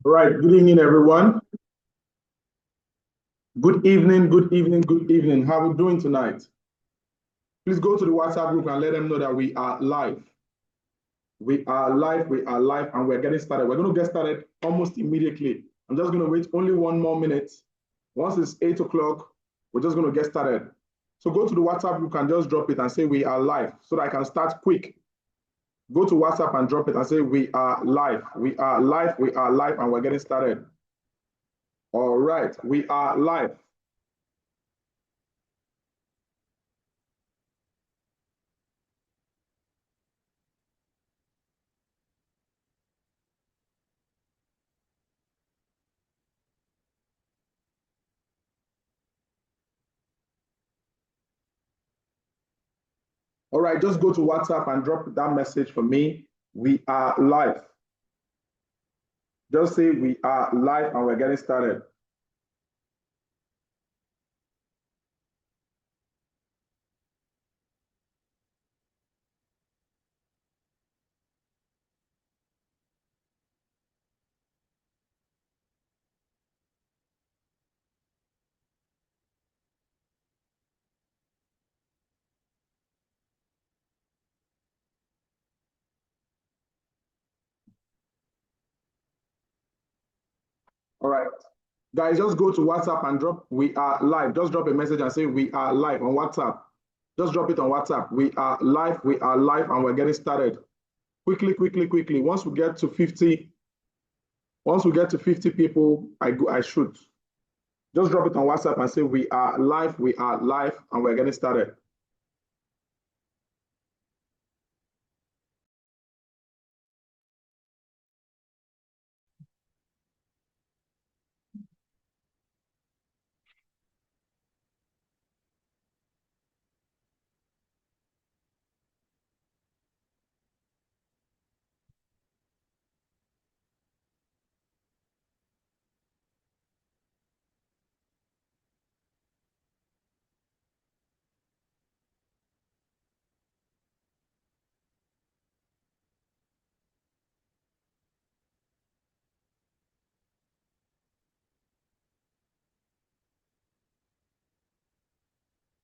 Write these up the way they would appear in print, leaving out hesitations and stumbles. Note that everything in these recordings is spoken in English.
All right, good evening, everyone. Good evening, good evening, good evening. How are we doing tonight? Please go to the WhatsApp group and let them know that we are live. We are live, and we're getting started. We're going to get started almost immediately. I'm just going to wait only 1 more minute. Once it's 8 o'clock, we're just going to get started. So go to the WhatsApp group and just drop it and say we are live so that I can start quick. Go to WhatsApp and drop it and say we are live. We are live, and we're getting started. All right, we are live. All right, just go to WhatsApp and drop that message for me. We are live. Just say we are live and we're getting started. All right, guys, just go to WhatsApp and drop we are live. Just drop a message and say we are live on WhatsApp. Just drop it on WhatsApp. We are live, and we're getting started. Quickly, quickly, quickly. Once we get to 50 people, I shoot. Just drop it on WhatsApp and say we are live, and we're getting started.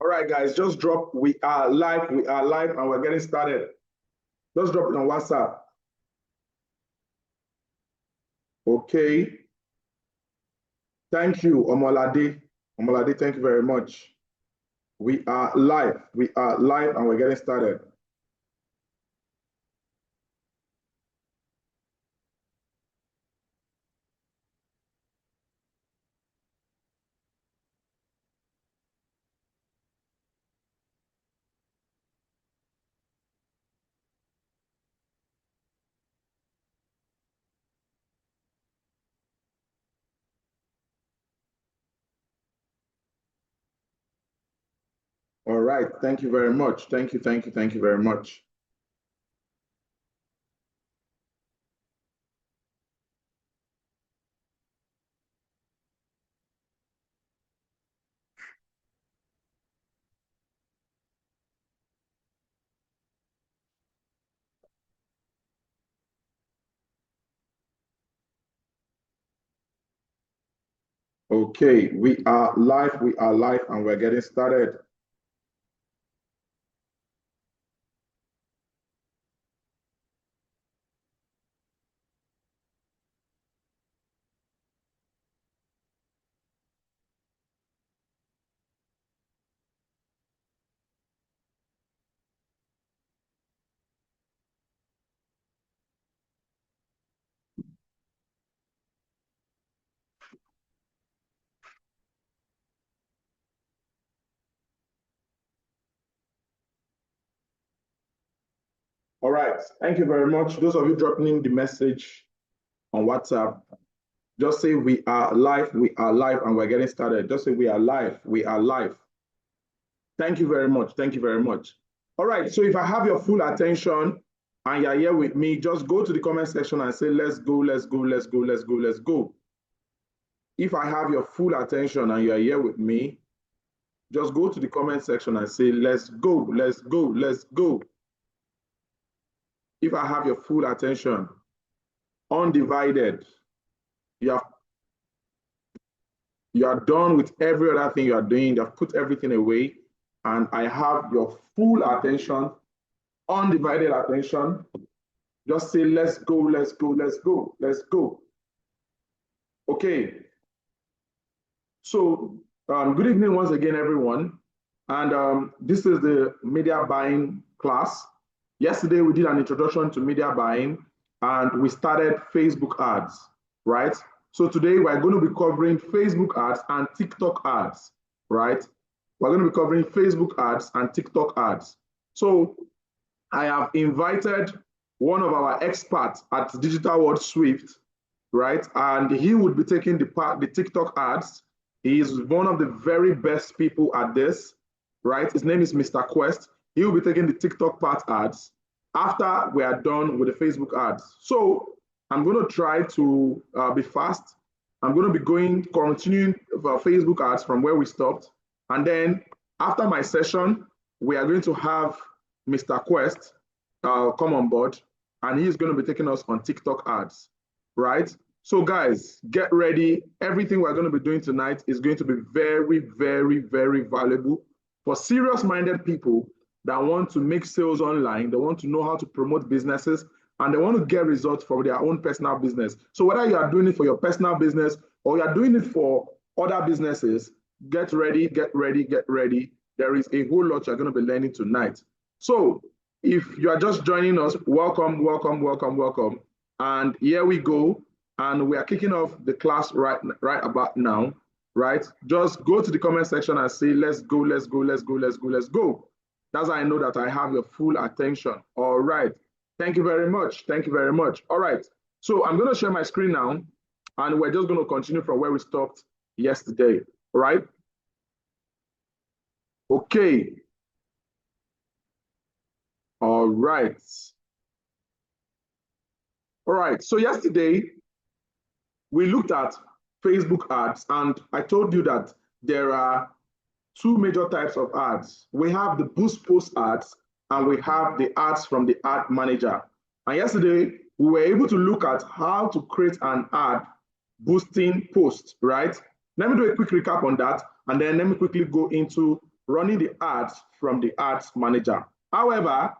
All right, guys, just drop we are live, and we're getting started. Just drop it on WhatsApp. Okay. Thank you, Omolade. Omolade, thank you very much. We are live, and we're getting started. All right, thank you very much. Thank you very much. Okay, we are live, and we're getting started. All right, thank you very much. Those of you dropping the message on WhatsApp, just say we are live, and we're getting started. Just say we are live, Thank you very much. Thank you very much. All right, so if I have your full attention and you're here with me, just go to the comment section and say, let's go, let's go, let's go, let's go, let's go. If I have your full attention and you're here with me, just go to the comment section and say, let's go, let's go, let's go. If I have your full attention, undivided, you are done with every other thing you are doing. You have put everything away, and I have your full attention, undivided attention. Just say, let's go, let's go, let's go, let's go. Okay. So good evening once again, everyone. And this is the media buying class. Yesterday, we did an introduction to media buying, and we started Facebook ads, right? So today, we're going to be covering Facebook ads and TikTok ads, right? We're going to be covering Facebook ads and TikTok ads. So I have invited one of our experts at Digital World Swift, right? And he would be taking the TikTok ads. He is one of the very best people at this, right? His name is Mr. Quest. He will be taking the TikTok part ads after we are done with the Facebook ads. So I'm going to try to be fast. I'm going to be continuing for Facebook ads from where we stopped. And then after my session, we are going to have Mr. Quest come on board, and he's going to be taking us on TikTok ads, right? So guys, get ready. Everything we're going to be doing tonight is going to be very, very, very valuable for serious-minded people that want to make sales online, they want to know how to promote businesses, and they want to get results from their own personal business. So whether you are doing it for your personal business or you are doing it for other businesses, get ready, get ready, get ready. There is a whole lot you're going to be learning tonight. So if you are just joining us, welcome, welcome, welcome, welcome. And here we go. And we are kicking off the class right about now, right? Just go to the comment section and say, let's go, let's go, let's go, let's go, let's go. That's how I know that I have your full attention. All right. Thank you very much. Thank you very much. All right. So I'm going to share my screen now, and we're just going to continue from where we stopped yesterday. All right. Okay. All right. All right. So yesterday, we looked at Facebook ads, and I told you that there are two major types of ads. We have the boost post ads, and we have the ads from the ad manager. And yesterday, we were able to look at how to create an ad boosting post, right? Let me do a quick recap on that, and then let me quickly go into running the ads from the ads manager. However,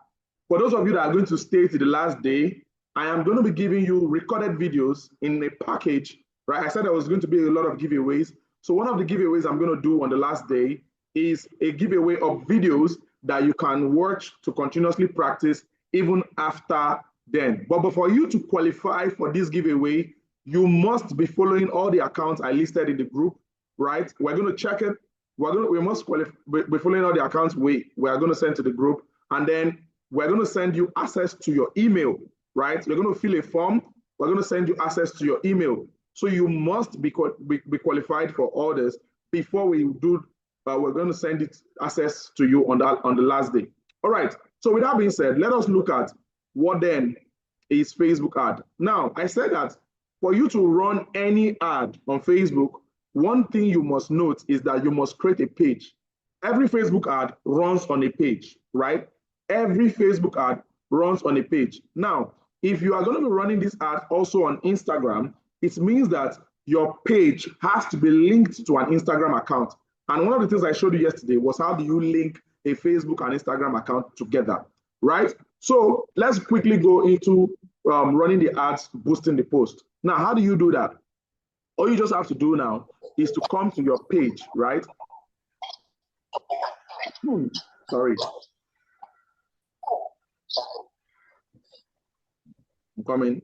for those of you that are going to stay to the last day, I am going to be giving you recorded videos in a package, right? I said there was going to be a lot of giveaways. So one of the giveaways I'm going to do on the last day is a giveaway of videos that you can watch to continuously practice even after then. But for you to qualify for this giveaway, you must be following all the accounts I listed in the group, right? We're going to check it. We must be following all the accounts we are going to send to the group, and then we're going to send you access to your email, right? You're going to fill a form. We're going to send you access to your email. So you must be qualified for all this before we do. We're going to send it access to you on the last day. All right. So with that being said, let us look at what then is Facebook ad. Now, I said that for you to run any ad on Facebook, one thing you must note is that you must create a page. Every Facebook ad runs on a page, right? Every Facebook ad runs on a page. Now, if you are going to be running this ad also on Instagram, it means that your page has to be linked to an Instagram account. And one of the things I showed you yesterday was how do you link a Facebook and Instagram account together, right? So let's quickly go into running the ads, boosting the post. Now, how do you do that? All you just have to do now is to come to your page, right? Sorry. I'm coming.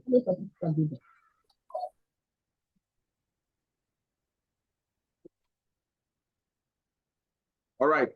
All right.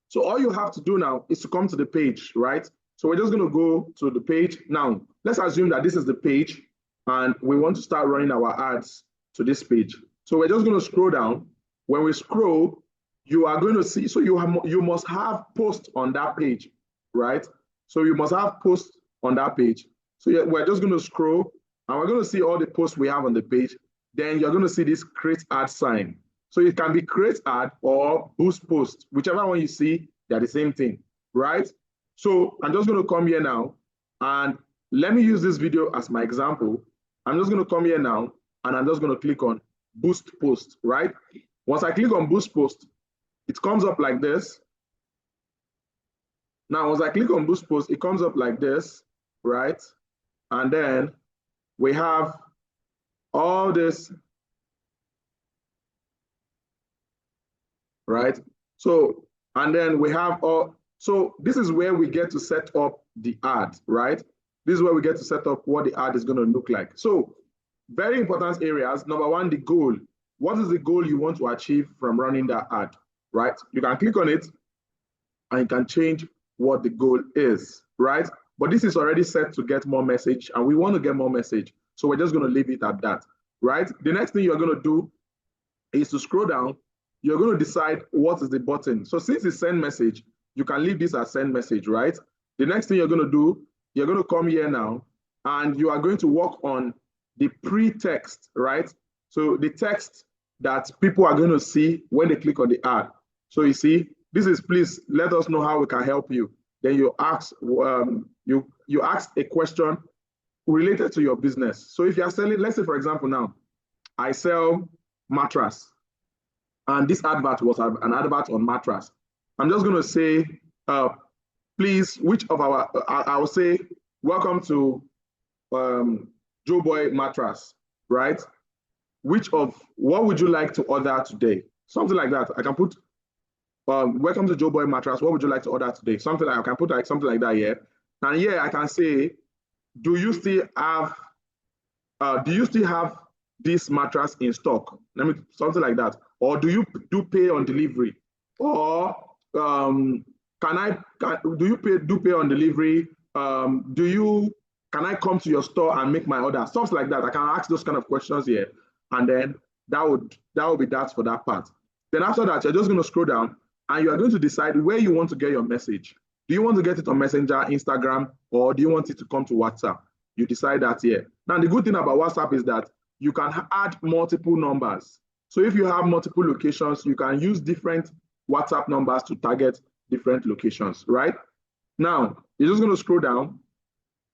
So all you have to do now is to come to the page, right? So we're just going to go to the page. Now, let's assume that this is the page, and we want to start running our ads to this page. So we're just going to scroll down. When we scroll, you are going to see, so you must have posts on that page, right? So you must have posts on that page. So we're just going to scroll, and we're going to see all the posts we have on the page. Then you're going to see this create ad sign. So it can be create ad or boost post, whichever one you see, they're the same thing, right? So I'm just going to come here now, and let me use this video as my example. I'm just going to come here now, and I'm just going to click on boost post, right? Once I click on boost post, it comes up like this. Now, once I click on boost post, it comes up like this, right? And then we have all this, right? So, and then we have all, so this is where we get to set up the ad, right? This is where we get to set up what the ad is going to look like. So, very important areas. Number one, the goal. What is the goal you want to achieve from running that ad, right? You can click on it and you can change what the goal is, right? But this is already set to get more message, and we want to get more message. So we're just going to leave it at that, right? The next thing you're going to do is to scroll down. You're going to decide what is the button. So since it's send message, you can leave this as send message, right? The next thing you're going to do, you're going to come here now, and you are going to work on the pre-text, right? So the text that people are going to see when they click on the ad. So you see, this is please let us know how we can help you. Then you ask you ask a question related to your business. So if you are selling, let's say for example now, I sell mattress, and this advert was an advert on mattress. I'm just going to say, please, which of our, I will say, welcome to Joe Boy mattress, right? What would you like to order today? Something like that. I can put, welcome to Joe Boy mattress. What would you like to order today? Something like, I can put like something like that here. And here I can say, do you still have this mattress in stock? Something like that. Or do you do pay on delivery? Or do you pay on delivery? Can I come to your store and make my order? Stuff like that. I can ask those kind of questions here, and then that would be that for that part. Then after that, you're just going to scroll down, and you are going to decide where you want to get your message. Do you want to get it on Messenger, Instagram, or do you want it to come to WhatsApp? You decide that here. Now, the good thing about WhatsApp is that you can add multiple numbers. So if you have multiple locations, you can use different WhatsApp numbers to target different locations, right? Now, you're just going to scroll down.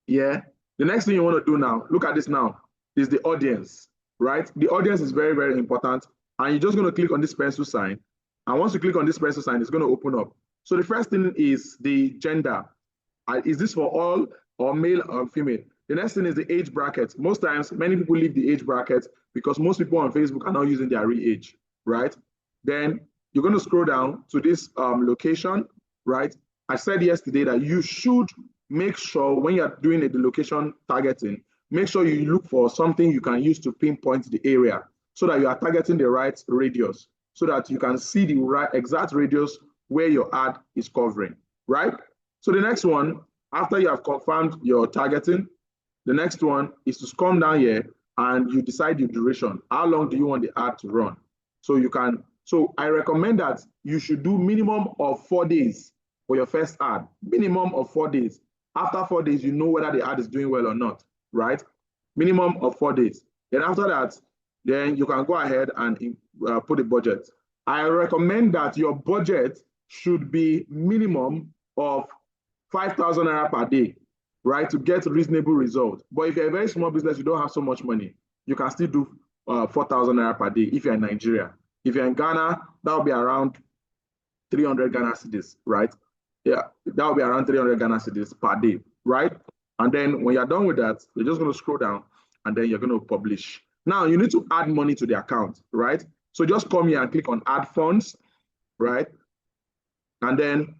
Yeah. The next thing you want to do now, look at this now, is the audience, right? The audience is very, very important. And you're just going to click on this pencil sign. And once you click on this pencil sign, it's going to open up. So the first thing is the gender. Is this for all or male or female? The next thing is the age bracket. Most times, many people leave the age bracket because most people on Facebook are not using their real age, right? Then you're going to scroll down to this location, right? I said yesterday that you should make sure when you're doing the location targeting, make sure you look for something you can use to pinpoint the area so that you are targeting the right radius, so that you can see the right exact radius where your ad is covering, right? So the next one, after you have confirmed your targeting, the next one is to come down here and you decide your duration. How long do you want the ad to run? So I recommend that you should do minimum of 4 days for your first ad, minimum of 4 days. After 4 days, you know whether the ad is doing well or not, right? Minimum of 4 days. Then after that, then you can go ahead and put a budget. I recommend that your budget should be minimum of 5,000 naira per day, right, to get reasonable results. But if you're a very small business, you don't have so much money, you can still do 4,000 naira per day if you're in Nigeria. If you're in Ghana, that will be around 300 Ghana cedis, right? Yeah, that will be around 300 Ghana cedis per day, right? And then when you're done with that, you're just going to scroll down and then you're going to publish. Now, you need to add money to the account, right? So just come here and click on add funds, right? And then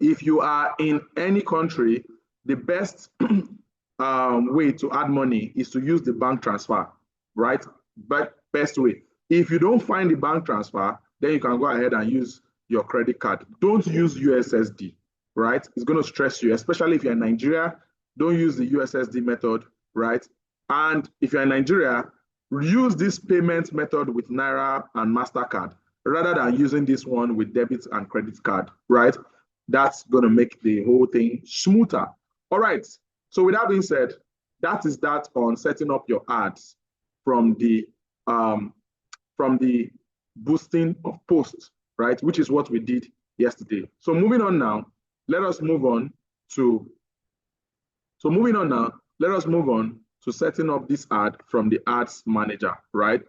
if you are in any country, the best way to add money is to use the bank transfer, right? But best way. If you don't find the bank transfer, then you can go ahead and use your credit card. Don't use USSD, right? It's going to stress you, especially if you're in Nigeria. Don't use the USSD method, right? And if you're in Nigeria, use this payment method with Naira and MasterCard rather than using this one with debit and credit card, right? That's going to make the whole thing smoother. All right. So with that being said, that is that on setting up your ads from the boosting of posts, right? Which is what we did yesterday. So moving on now, let us move on to to setting up this ad from the ads manager, right?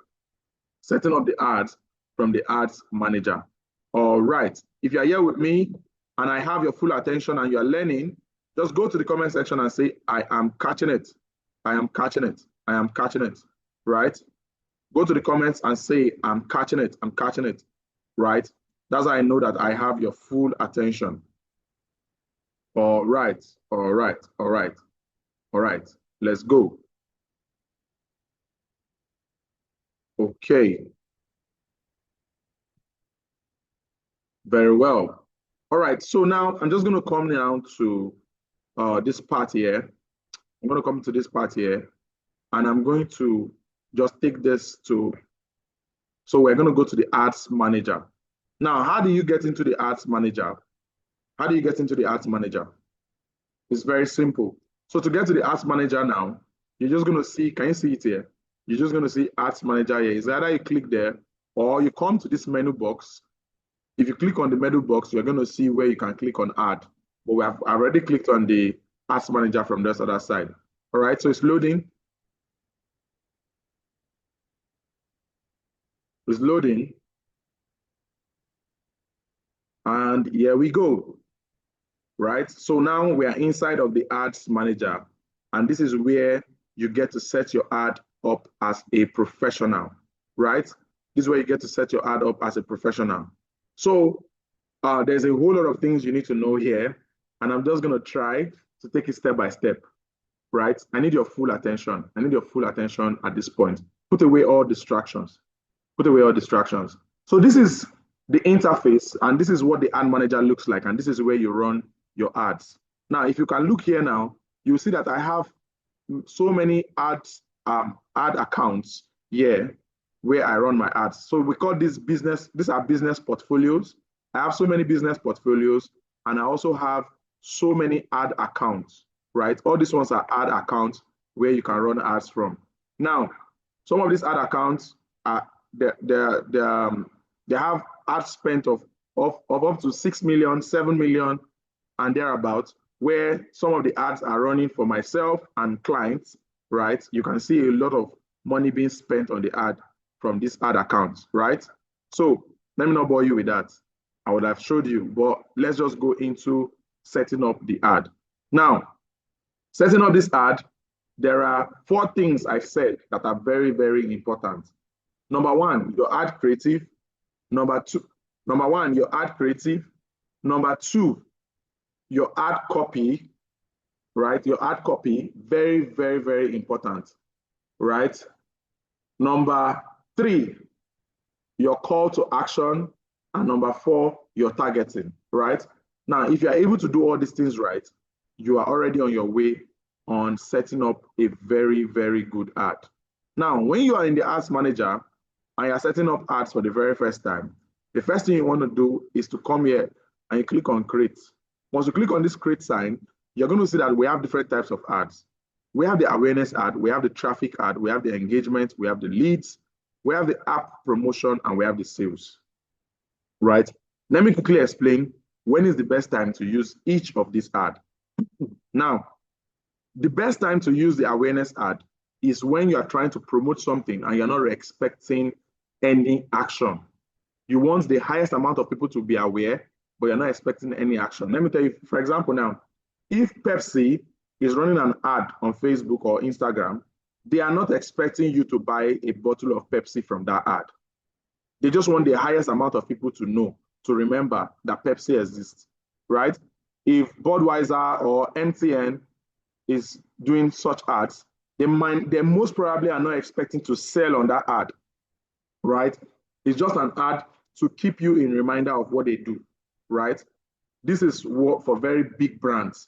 Setting up the ads from the ads manager. All right. If you're here with me and I have your full attention and you're learning, just go to the comment section and say, I am catching it. I am catching it. I am catching it, right? Go to the comments and say, I'm catching it. I'm catching it, right? That's how I know that I have your full attention. All right. All right. All right. All right. Let's go. Okay. Very well. All right. So now I'm just going to come down to this part here. I'm going to come to this part here, and I'm going to just take this to, so we're going to go to the ads manager. Now, how do you get into the ads manager? How do you get into the ads manager? It's very simple. So to get to the ads manager now, you're just going to see, can you see it here? You're just going to see ads manager here. It's either you click there or you come to this menu box. If you click on the menu box, you're going to see where you can click on add. But we have already clicked on the ads manager from this other side. All right, so it's loading. It's loading. And here we go. Right, so now we are inside of the ads manager, and this is where you get to set your ad up as a professional, right? This is where you get to set your ad up as a professional. So there's a whole lot of things you need to know here, and I'm just going to try to take it step by step, right? I need your full attention. I need your full attention at this point. Put away all distractions. Put away all distractions. So this is the interface, and this is what the ad manager looks like, and this is where you run your ads. Now, if you can look here now, you'll see that I have so many ad accounts here where I run my ads. So we call this business, these are business portfolios. I have so many business portfolios, and I also have so many ad accounts, right? All these ones are ad accounts where you can run ads from. Now, some of these ad accounts are they have ad spent of up to 6 million, 7 million, and thereabouts, where some of the ads are running for myself and clients, right? You can see a lot of money being spent on the ad from these ad accounts, right? So let me not bore you with that. I would have showed you, but let's just go into setting up the ad. Now, setting up this ad, there are 4 things I've said that are very, very important. Number 1, your ad creative. Number 1, your ad creative. Number 2, your ad copy, right? Your ad copy, very, very, very important, right? Number 3, your call to action. And number 4, your targeting, right? Now, if you're able to do all these things right, you are already on your way on setting up a very, very good ad. Now, when you are in the ads manager and you're setting up ads for the very first time, the first thing you want to do is to come here and you click on create. Once you click on this create sign, you're going to see that we have different types of ads. We have the awareness ad, we have the traffic ad, we have the engagement, we have the leads, we have the app promotion, and we have the sales, right? Let me quickly explain when is the best time to use each of these ads. Now, the best time to use the awareness ad is when you are trying to promote something and you're not expecting any action. You want the highest amount of people to be aware, but you're not expecting any action. Let me tell you, for example, now, if Pepsi is running an ad on Facebook or Instagram, they are not expecting you to buy a bottle of Pepsi from that ad. They just want the highest amount of people to know, to remember that Pepsi exists, right? If Budweiser or MTN is doing such ads, they most probably are not expecting to sell on that ad, right? It's just an ad to keep you in reminder of what they do, right? This is what for very big brands.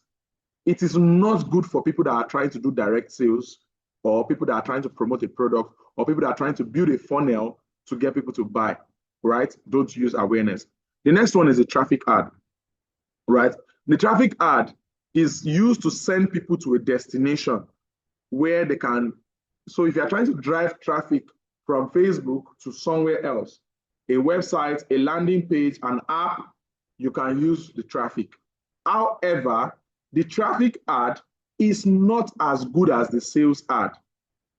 It is not good for people that are trying to do direct sales or people that are trying to promote a product or people that are trying to build a funnel to get people to buy, right? Don't use awareness. The next one is a traffic ad, right? The traffic ad is used to send people to a destination where they can, so if you're trying to drive traffic from Facebook to somewhere else, a website, a landing page, an app, you can use the traffic. However, the traffic ad is not as good as the sales ad.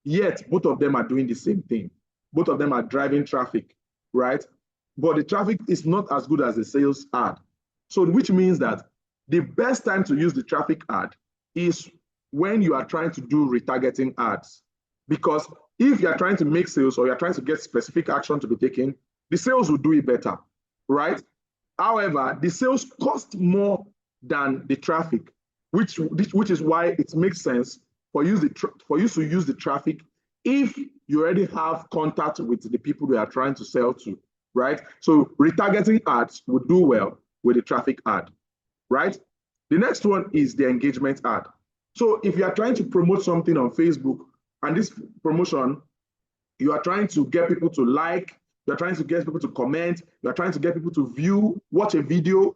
Yet, both of them are doing the same thing. Both of them are driving traffic, right? But the traffic is not as good as the sales ad. So, which means that the best time to use the traffic ad is when you are trying to do retargeting ads. Because if you're trying to make sales or you're trying to get specific action to be taken, the sales will do it better, right? However, the sales cost more than the traffic, which is why it makes sense for you to use the traffic if you already have contact with the people you are trying to sell to, right? So retargeting ads will do well with the traffic ad, right? The next one is the engagement ad. So if you are trying to promote something on Facebook, and this promotion, you are trying to get people to like, you're trying to get people to comment, you're trying to get people to view, watch a video,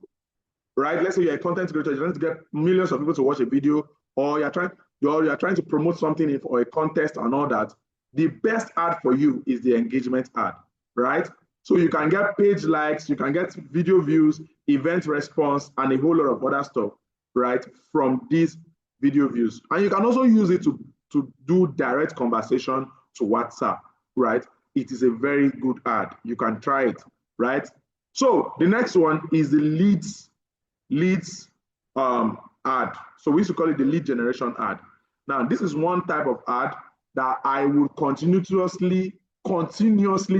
right? Let's say you're a content creator, you're trying to get millions of people to watch a video, or you're trying to promote something or a contest and all that. The best ad for you is the engagement ad, right? So you can get page likes, you can get video views, event response, and a whole lot of other stuff, right, from these video views. And you can also use it to do direct conversation to WhatsApp, right? It is a very good ad. You can try it, right? So the next one is the leads ad. So we used to call it the lead generation ad. Now, this is one type of ad that I will continuously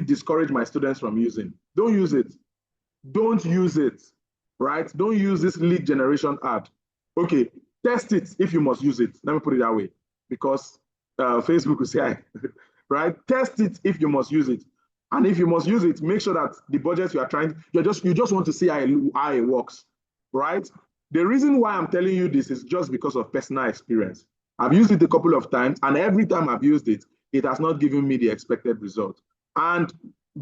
discourage my students from using. Don't use it. Don't use it, right? Don't use this lead generation ad. Okay, test it if you must use it. Let me put it that way, because Facebook will say, right? Test it if you must use it. And if you must use it, make sure that the budget you are trying, you just want to see how it works, right? The reason why I'm telling you this is just because of personal experience. I've used it a couple of times, and every time I've used it, it has not given me the expected result. And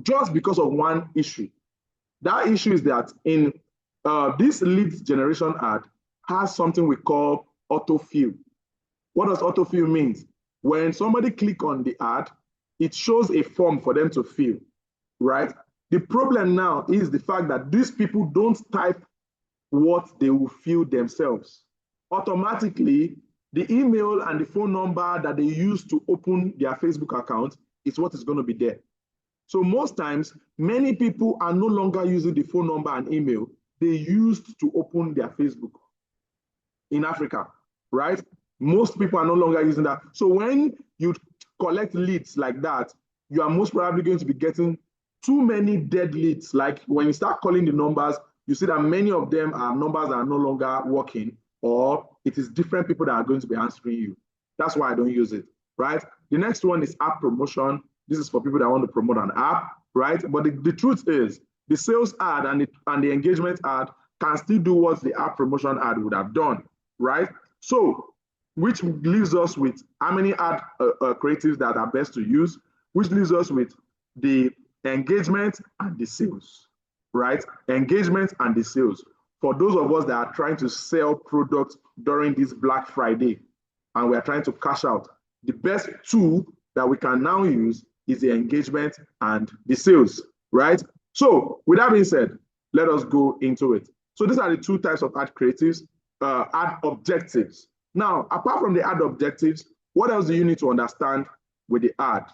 just because of one issue. That issue is that in this lead generation ad has something we call autofill. What does autofill mean? When somebody clicks on the ad, it shows a form for them to fill, right? The problem now is the fact that these people don't type what they will fill themselves. Automatically, the email and the phone number that they use to open their Facebook account is what is going to be there. So most times, many people are no longer using the phone number and email they used to open their Facebook in Africa, right? Most people are no longer using that. So when you collect leads like that, you are most probably going to be getting too many dead leads. Like when you start calling the numbers, you see that many of them are numbers that are no longer working, or it is different people that are going to be answering you. That's why I don't use it, right? The next one is app promotion. This is for people that want to promote an app, right? But the truth is, the sales ad and the engagement ad can still do what the app promotion ad would have done, right? So, which leaves us with how many ad creatives that are best to use, which leaves us with the engagement and the sales, right? Engagement and the sales. For those of us that are trying to sell products during this Black Friday and we are trying to cash out, the best tool that we can now use is the engagement and the sales, right? So with that being said, let us go into it. So these are the two types of ad creatives, ad objectives. Now, apart from the ad objectives, what else do you need to understand with the ad?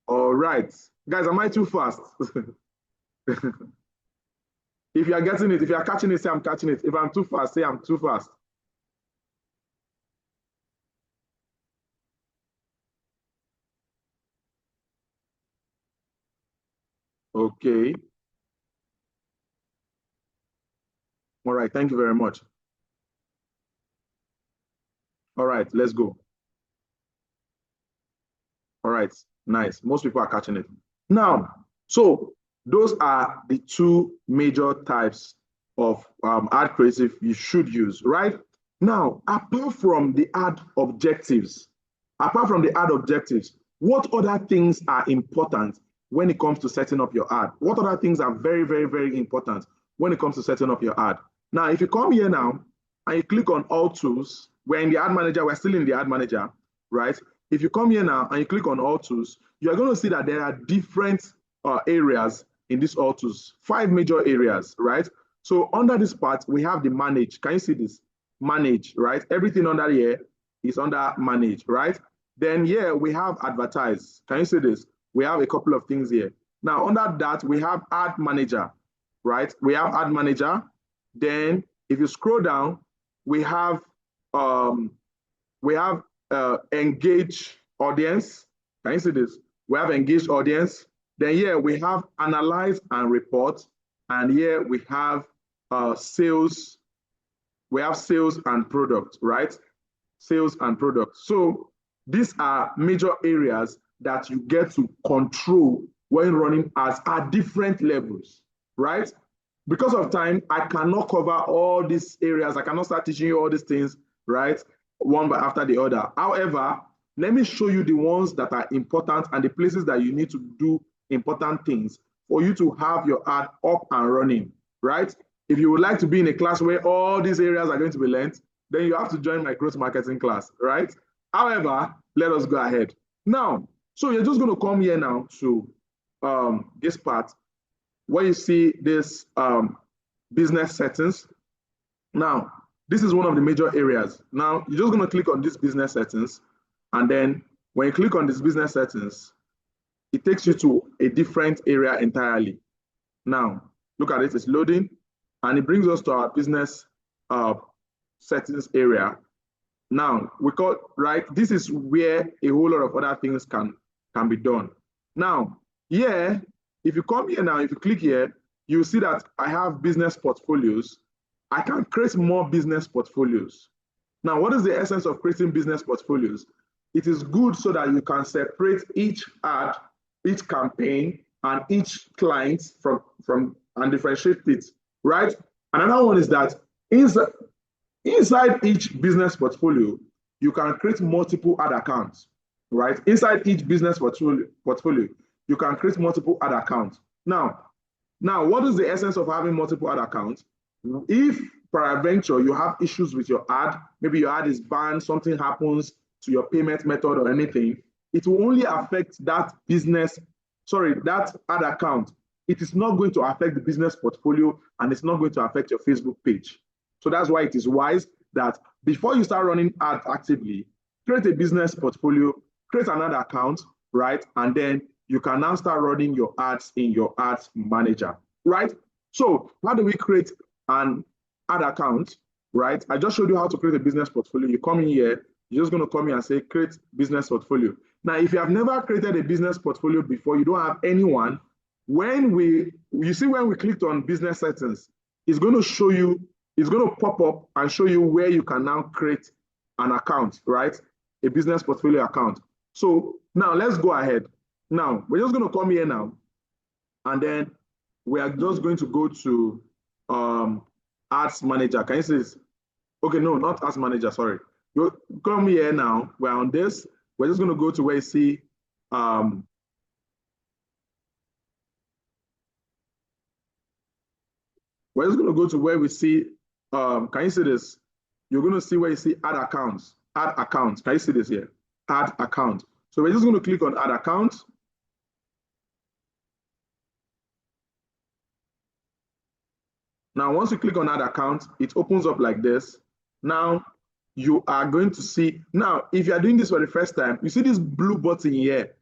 All right. Guys, am I too fast? If you are getting it, if you are catching it, say I'm catching it. If I'm too fast, say I'm too fast. Okay. All right. Thank you very much. All right. Let's go. All right. Nice. Most people are catching it. Now, so those are the two major types of ad creative you should use, right? Now, apart from the ad objectives, what other things are important when it comes to setting up your ad? What other things are very, very, very important when it comes to setting up your ad? Now, if you come here now and you click on all tools, we're in the ad manager, we're still in the ad manager, right? If you come here now and you click on all tools, you're going to see that there are different areas in this all tools, 5 major areas, right? So under this part, we have the manage. Can you see this? Manage, right? Everything under here is under manage, right? Then here we have advertise. Can you see this? We have a couple of things here. Now under that, we have ad manager, right? We have ad manager. Then if you scroll down, we have engage audience. Can you see this? We have engaged audience. Then here we have analyze and report. And here we have sales. We have sales and product, right? Sales and product. So these are major areas that you get to control when running ads at different levels, right? Because of time, I cannot cover all these areas. I cannot start teaching you all these things, right? One by after the other. However, let me show you the ones that are important and the places that you need to do important things for you to have your ad up and running, right? If you would like to be in a class where all these areas are going to be learned, then you have to join my growth marketing class, right? However, let us go ahead. Now, so you're just going to come here now to this part where you see this business settings. Now, this is one of the major areas. Now, you're just going to click on this business settings. And then when you click on this business settings, it takes you to a different area entirely. Now, look at it, it's loading. And it brings us to our business settings area. Now, we call, right, this is where a whole lot of other things can be done. Now, here, if you come here now, if you click here, you see that I have business portfolios. I can create more business portfolios. Now, what is the essence of creating business portfolios? It is good so that you can separate each ad, each campaign, and each client from and differentiate it, right? Another one is that inside each business portfolio, you can create multiple ad accounts, right? Inside each business portfolio, you can create multiple ad accounts. Now, what is the essence of having multiple ad accounts? If peradventure you have issues with your ad, maybe your ad is banned, something happens to your payment method or anything, it will only affect that that ad account. It is not going to affect the business portfolio, and it's not going to affect your Facebook page. So that's why it is wise that before you start running ads actively, create a business portfolio, create another account, right? And then you can now start running your ads in your ads manager, right? So how do we create an ad account, right? I just showed you how to create a business portfolio. You come in here, you're just going to come here and say create business portfolio. Now, if you have never created a business portfolio before, you don't have anyone, when we clicked on business settings, it's going to show you, it's going to pop up and show you where you can now create an account, right? A business portfolio account. So now let's go ahead. Now, we're just going to come here now, and then we are just going to go to ads manager. Can you see this? Okay, no, not ads manager, sorry. You come here now, we're on this. We're just going to go to where you see we're just going to go to where we see, can you see this? You're going to see where you see add accounts. Add account. Can you see this here? Add account. So we're just going to click on add account. Now, once you click on add account, it opens up like this. Now, you are going to see, now, if you are doing this for the first time, you see this blue button here,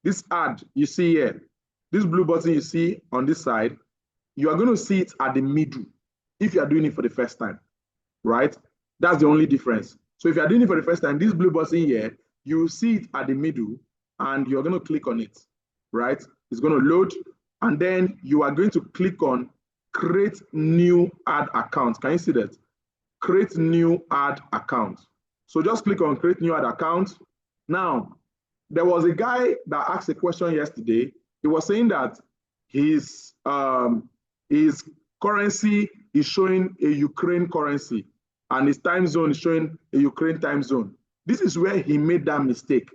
this ad you see here, this blue button you see on this side, you are going to see it at the middle if you are doing it for the first time, right? That's the only difference. So if you are doing it for the first time, this blue button here, you will see it at the middle and you're going to click on it, right? It's going to load, and then you are going to click on create new ad account. Can you see that? Create new ad account. So just click on create new ad account. Now, there was a guy that asked a question yesterday. He was saying that his currency is showing a Ukraine currency and his time zone is showing a Ukraine time zone. This is where he made that mistake,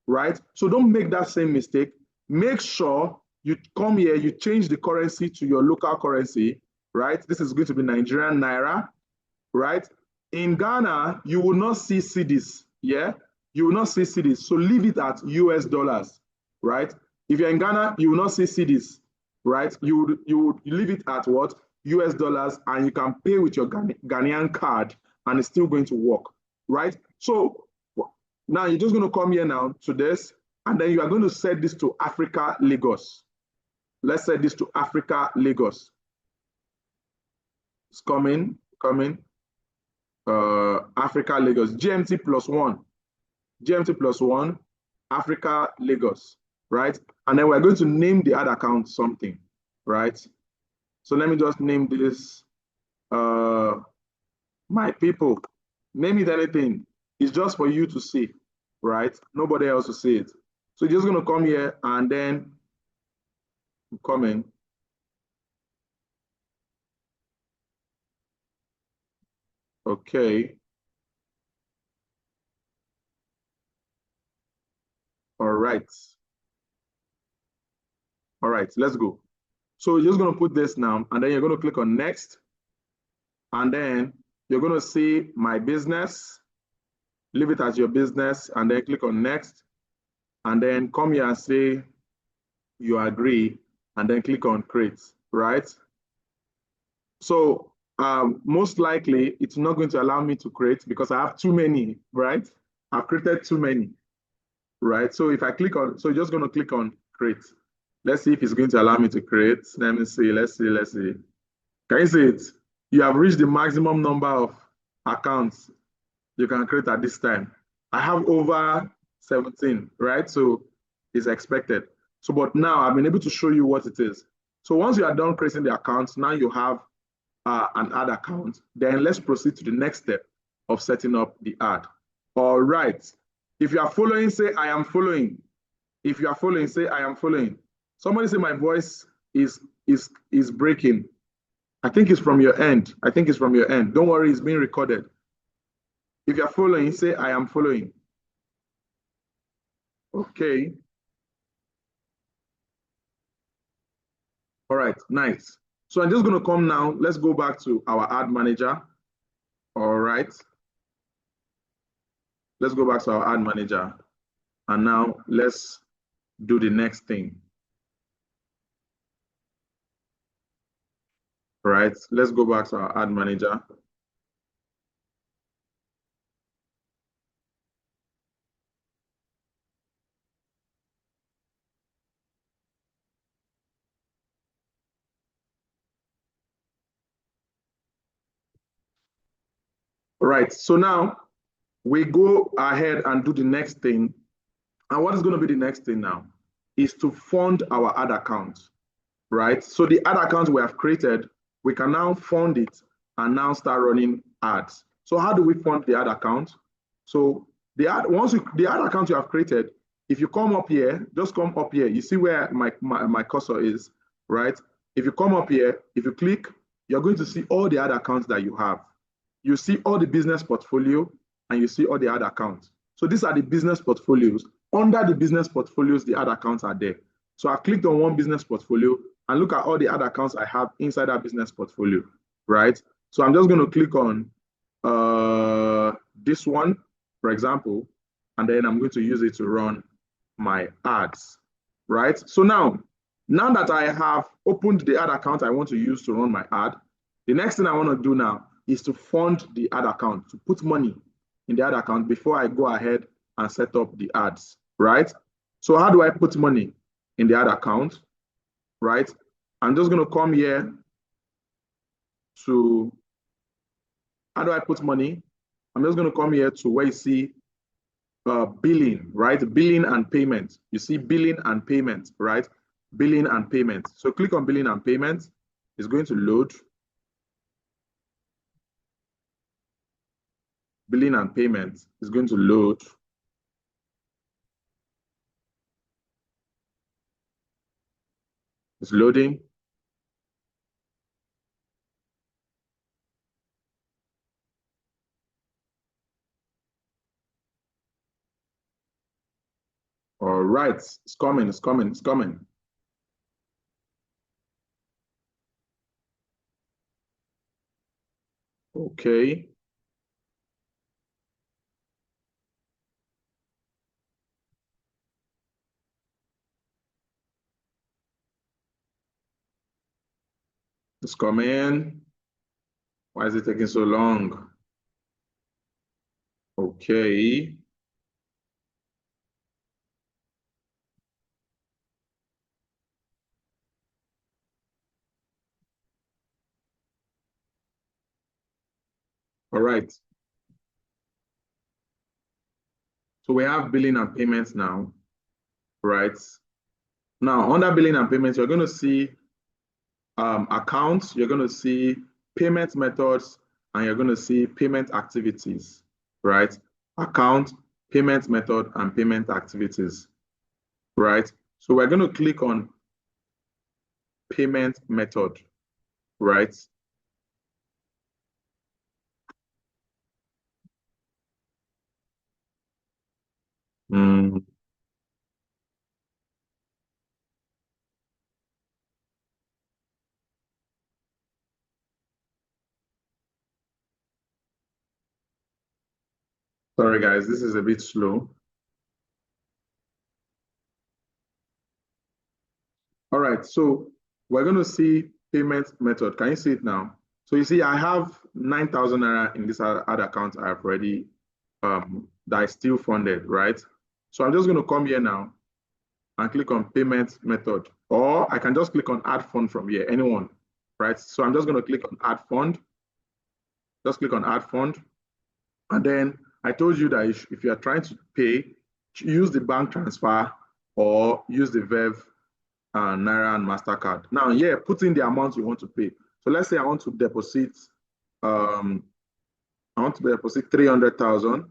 right? So don't make that same mistake. Make sure you come here, you change the currency to your local currency, right? This is going to be Nigerian Naira, right? In Ghana, you will not see cedis, yeah? You will not see cedis, so leave it at US dollars, right? If you're in Ghana, you will not see cedis, right? You would leave it at what? US dollars, and you can pay with your Ghanaian card, and it's still going to work, right? So Now you're just going to come here now to this, and then you are going to set this to Africa, Lagos. Let's set this to Africa, Lagos. It's coming. Africa, Lagos. GMT plus one, Africa, Lagos, right? And then we're going to name the ad account something, right? So let me just name this my people. Name it anything. It's just for you to see, right? Nobody else will see it. So you're just going to come here and then come in. Okay. All right. All right, let's go. So you're just going to put this now, and then you're going to click on next. And then you're going to see my business. Leave it as your business, and then click on next. And then come here and say you agree, and then click on create, right? So most likely it's not going to allow me to create because I have too many, right? I've created too many, right? So if I click on, so you're just going to click on create. Let's see if it's going to allow me to create. Let me see, let's see. Can you see it? You have reached the maximum number of accounts you can create at this time. I have over 17, right? So it's expected. So, but now I've been able to show you what it is. So once you are done creating the accounts, now you have an ad account. Then let's proceed to the next step of setting up the ad. All right. If you are following, say I am following. If you are following, say I am following. Somebody say my voice is breaking. I think it's from your end. Don't worry, it's being recorded. If you're following, say I am following. Okay. All right, nice. So I'm just going to come now. Let's go back to our ad manager. All right. Let's go back to our ad manager. And now let's do the next thing. All right, let's go back to our ad manager. All right, so now we go ahead and do the next thing. And what is going to be the next thing now is to fund our ad account, right? So the ad account we have created, we can now fund it and now start running ads. So how do we fund the ad account? So the ad account you have created, if you come up here, just come up here. You see where my cursor is, right? If you come up here, if you click, you're going to see all the ad accounts that you have. You see all the business portfolio and you see all the ad accounts. So these are the business portfolios. Under the business portfolios, the ad accounts are there. So I clicked on one business portfolio and look at all the ad accounts I have inside that business portfolio, right? So I'm just going to click on this one, for example, and then I'm going to use it to run my ads, right? So now that I have opened the ad account I want to use to run my ad, the next thing I want to do now is to fund the ad account, to put money in the ad account before I go ahead and set up the ads, right? So how do I put money in the ad account, right? I'm just going to come here to, how do I put money? I'm just going to come here to where you see billing, right? Billing and payment. You see billing and payment, right? Billing and payment. So click on billing and payment. It's going to load. Billing and payment is going to load. It's loading. All right, it's coming. Okay. It's coming. Why is it taking so long? Okay. All right. So we have billing and payments now, right? Now, under billing and payments, you're going to see accounts, you're going to see payment methods, and you're going to see payment activities, right? Account, payment method, and payment activities, right? So we're going to click on payment method, right? Mm, sorry, guys, this is a bit slow. All right, so we're going to see payment method. Can you see it now? So you see, I have 9,000 Naira in this other account I've already, that is still funded, right? So I'm just going to come here now and click on payment method, or I can just click on add fund from here, anyone, right? So I'm just going to click on add fund, just click on add fund. And then I told you that if you are trying to pay, use the bank transfer or use the Verve Naira and MasterCard. Now, yeah, put in the amount you want to pay. So let's say I want to deposit, um, 300,000,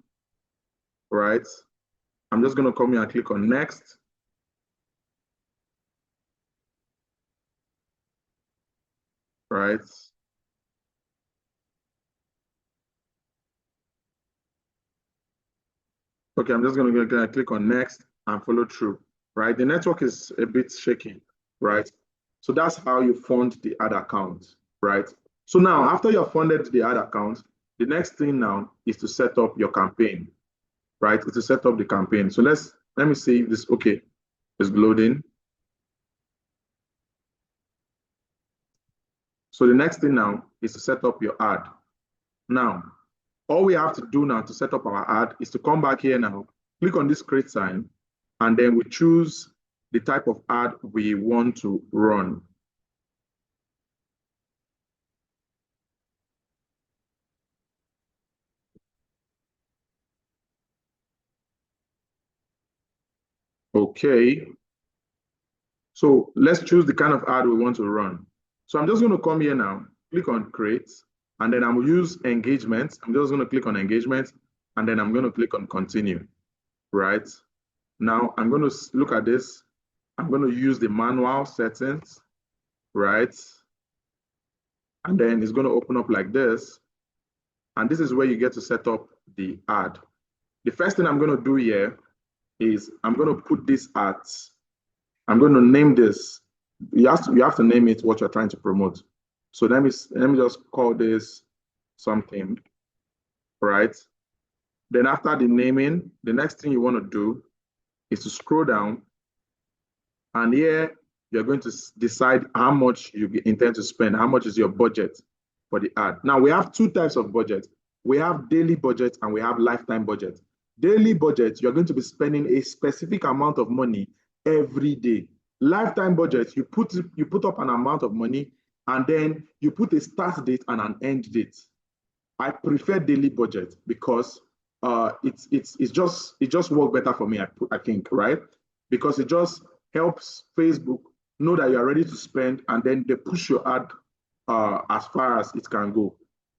right? I'm just going to come here and click on next, right? Okay, I'm just going to click on next and follow through, right? The network is a bit shaky, right? So that's how you fund the ad account, right? So now, after you've funded the ad account, the next thing now is to set up your campaign, right? It's to set up the campaign. So let me see if this, okay, is loading. So the next thing now is to set up your ad. Now, all we have to do now to set up our ad is to come back here now, click on this create sign, and then we choose the type of ad we want to run. Okay, so let's choose the kind of ad we want to run. So I'm just going to come here now, click on create, and then I will use engagement. I'm just going to click on engagement, and then I'm going to click on continue, right? Now I'm going to look at this. I'm going to use the manual settings, right? And then it's going to open up like this. And this is where you get to set up the ad. The first thing I'm going to do here is I'm going to put this at, I'm going to name this. You have to name it what you're trying to promote. So let me just call this something, right? Then after the naming, the next thing you want to do is to scroll down, and here you're going to decide how much you intend to spend, how much is your budget for the ad. Now we have two types of budget. We have daily budget and we have lifetime budget. Daily budget, you're going to be spending a specific amount of money every day. Lifetime budget, you put up an amount of money and then you put a start date and an end date. I prefer daily budget because it just works better for me. I think, right? Because it just helps Facebook know that you are ready to spend, and then they push your ad as far as it can go,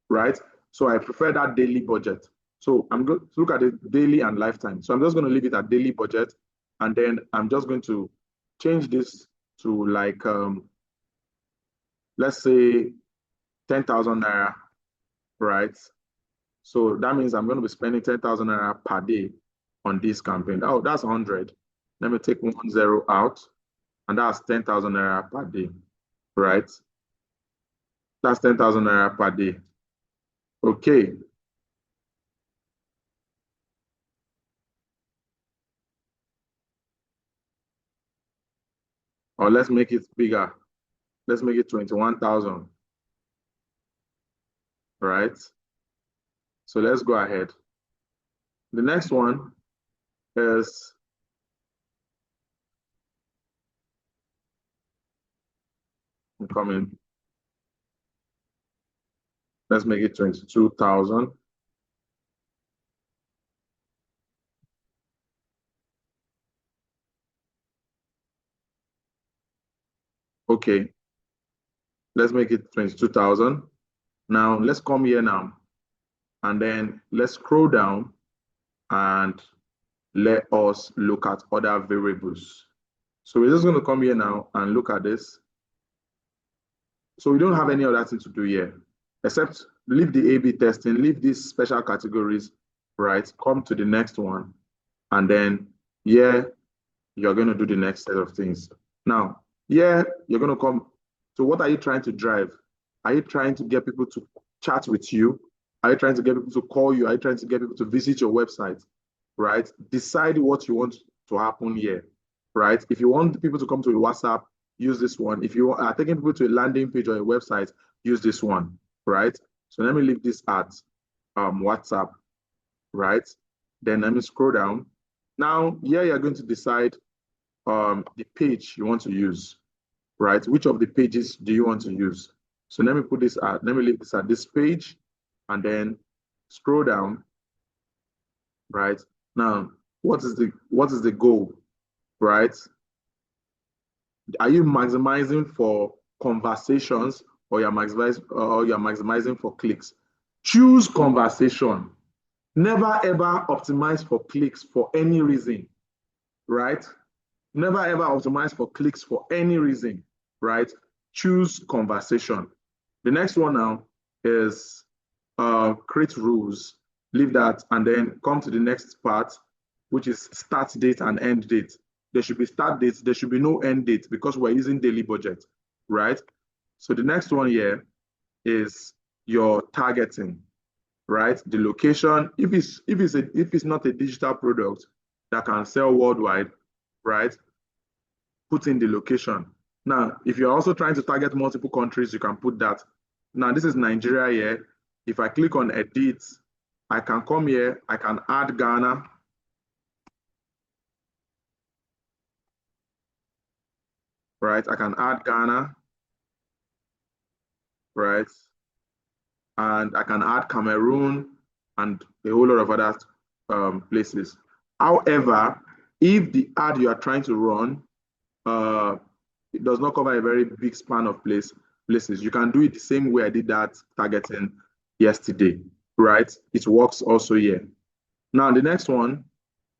right? So I prefer that daily budget. So I'm going to look at it daily and lifetime. So I'm just going to leave it at daily budget, and then I'm just going to change this to like let's say 10,000 naira, right? So that means I'm going to be spending 10,000 naira per day on this campaign. Oh, that's 100. Let me take 10 out, and that's 10,000 naira per day, right? That's 10,000 naira per day. Okay. Or let's make it bigger. Let's make it 21,000, right? So let's go ahead. The next one is coming. Let's make it 22,000. Okay, let's make it 22,000. Now let's come here now, and then let's scroll down and let us look at other variables. So we're just going to come here now and look at this. So we don't have any other thing to do here, except leave the A/B testing, leave these special categories, right? Come to the next one, and then here you're going to do the next set of things. Now, here you're going to come. So what are you trying to drive? Are you trying to get people to chat with you? Are you trying to get people to call you? Are you trying to get people to visit your website, right? Decide what you want to happen here, right? If you want people to come to your WhatsApp, use this one. If you are taking people to a landing page or a website, use this one, right? So let me leave this at WhatsApp, right? Then let me scroll down. Now, here you're going to decide the page you want to use, right? Which of the pages do you want to use? So let me put this at, let me leave this at this page, and then scroll down, right? Now, what is the goal, right? Are you maximizing for conversations, or you're maximizing for clicks? Choose conversation. Never ever optimize for clicks for any reason, right? Never ever optimize for clicks for any reason, right? Choose conversation. The next one now is create rules. Leave that and then come to the next part, which is start date and end date. There should be start dates, there should be no end date, because we're using daily budget, right? So the next one here is your targeting, right? The location. If it's not a digital product that can sell worldwide, right? Put in the location. Now, if you're also trying to target multiple countries, you can put that. Now, this is Nigeria here. If I click on edit, I can come here, I can add Ghana. Right, I can add Ghana, right? And I can add Cameroon and a whole lot of other places. However, if the ad you are trying to run, it does not cover a very big span of places, you can do it the same way I did that targeting yesterday, right? It works also here. Now, the next one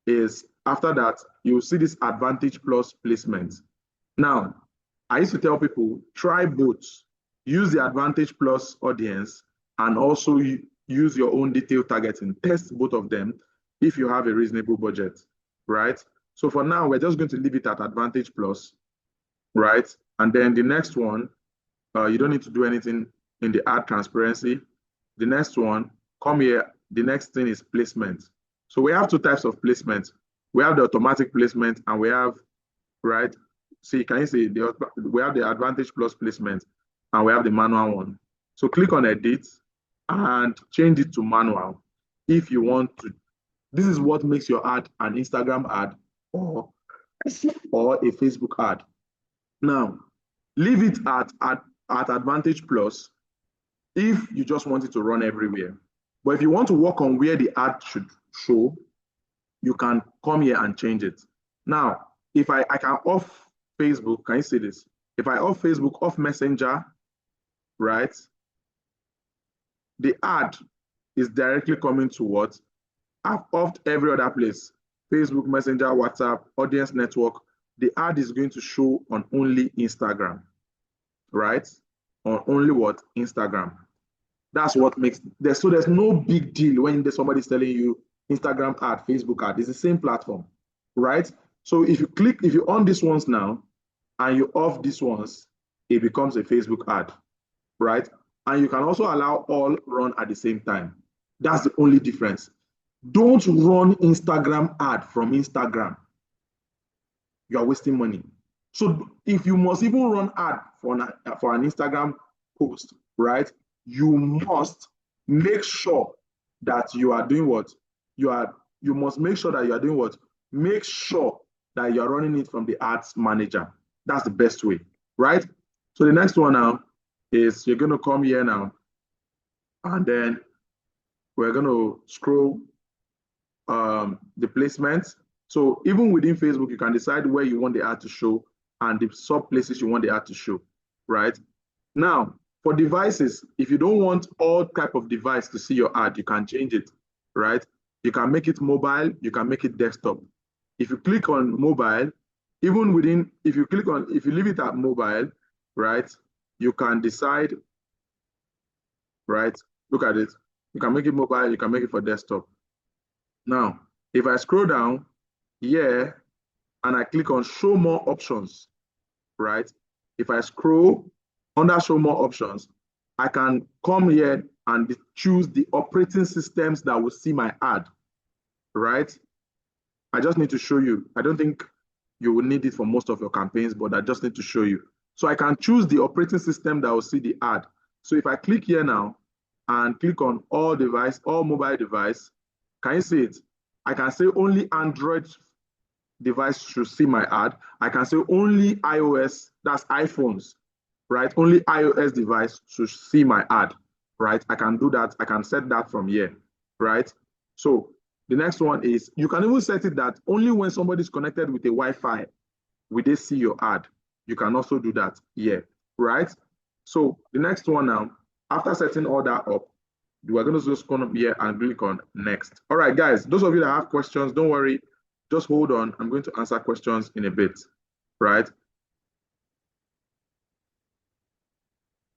is, after that, you will see this Advantage Plus placement. Now, I used to tell people, try both. Use the Advantage Plus audience and also use your own detailed targeting. Test both of them if you have a reasonable budget, right? So for now, we're just going to leave it at Advantage Plus, right? And then the next one, you don't need to do anything in the ad transparency. The next one, come here, the next thing is placement. So we have two types of placement. We have the automatic placement and we have, right? See, can you see, we have the Advantage Plus placement and we have the manual one. So click on edit and change it to manual if you want to. This is what makes your ad an Instagram ad or a Facebook ad. Now, leave it at Advantage Plus if you just want it to run everywhere. But if you want to work on where the ad should show, you can come here and change it. Now, if I can off Facebook, can you see this? If I off Facebook, off Messenger, right? The ad is directly coming to what? I've offed every other place. Facebook, Messenger, WhatsApp, Audience Network. The ad is going to show on only Instagram, right? On only what? Instagram. That's what makes, so there's no big deal when somebody's telling you Instagram ad, Facebook ad. It's the same platform, right? So if you on these ones now and you off these ones, it becomes a Facebook ad, right? And you can also allow all run at the same time. That's the only difference. Don't run Instagram ad from Instagram. You are wasting money. So if you must even run ad for an Instagram post, right? You must make sure that you are doing what? You must make sure that you are doing what? Make sure that you are running it from the ads manager. That's the best way, right? So the next one now is you're going to come here now And then we're going to scroll the placement. So even within Facebook, you can decide where you want the ad to show and the sub places you want the ad to show, right? Now, for devices, if you don't want all type of device to see your ad, you can change it, right? You can make it mobile, you can make it desktop. If you click on mobile, even within, if you leave it at mobile, right, you can decide, right? Look at it. You can make it mobile, you can make it for desktop. Now, if I scroll down here and I click on show more options, right? If I scroll under show more options, I can come here and choose the operating systems that will see my ad, right? I just need to show you. I don't think you will need it for most of your campaigns, but I just need to show you. So I can choose the operating system that will see the ad. So if I click here now and click on all mobile device, can you see it? I can say only Android device should see my ad. I can say only iOS, that's iPhones, right? Only iOS device should see my ad, right? I can do that. I can set that from here, right? So the next one is, you can even set it that only when somebody is connected with a Wi-Fi will they see your ad. You can also do that here, right? So the next one now, after setting all that up, we're going to just come up here and click on next. All right, guys, those of you that have questions, don't worry, just hold on. I'm going to answer questions in a bit, right?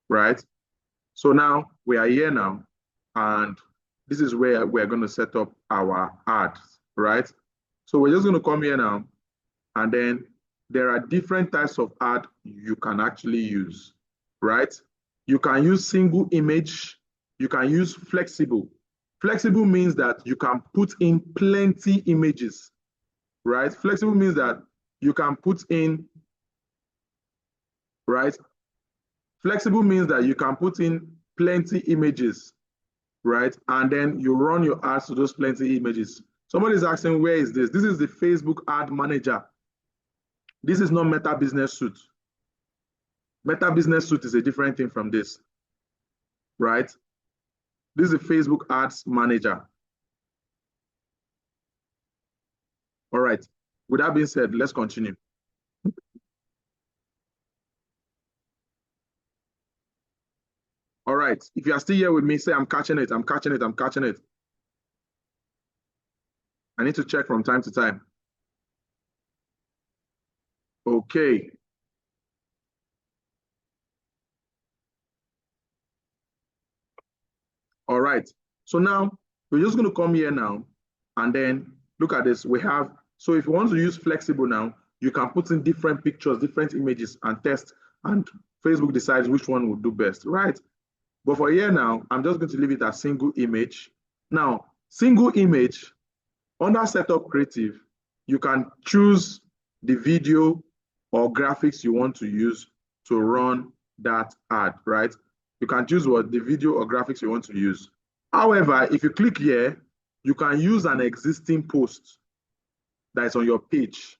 Right? So now we are here now, and this is where we're going to set up our ads, right? So we're just going to come here now, and then there are different types of ad you can actually use, right? You can use single image, you can use flexible. Flexible means that you can put in plenty images, right? Flexible means that you can put in, right? Flexible means that you can put in plenty images, right? And then you run your ads to those plenty images. Somebody's asking, where is this? This is the Facebook ad manager. This is not Meta Business Suite. Meta Business Suite is a different thing from this, right? This is the Facebook ads manager. All right. With that being said, let's continue. All right. If you are still here with me, say, I'm catching it, I'm catching it, I'm catching it. I need to check from time to time. Okay. All right. So now we're just going to come here now and then look at this. We have, so if you want to use flexible now, you can put in different pictures, different images and test, and Facebook decides which one will do best, right? But for here now, I'm just going to leave it as single image. Now, single image, under setup creative, you can choose the video or graphics you want to use to run that ad, right? You can choose what the video or graphics you want to use. However, if you click here, you can use an existing post that is on your page.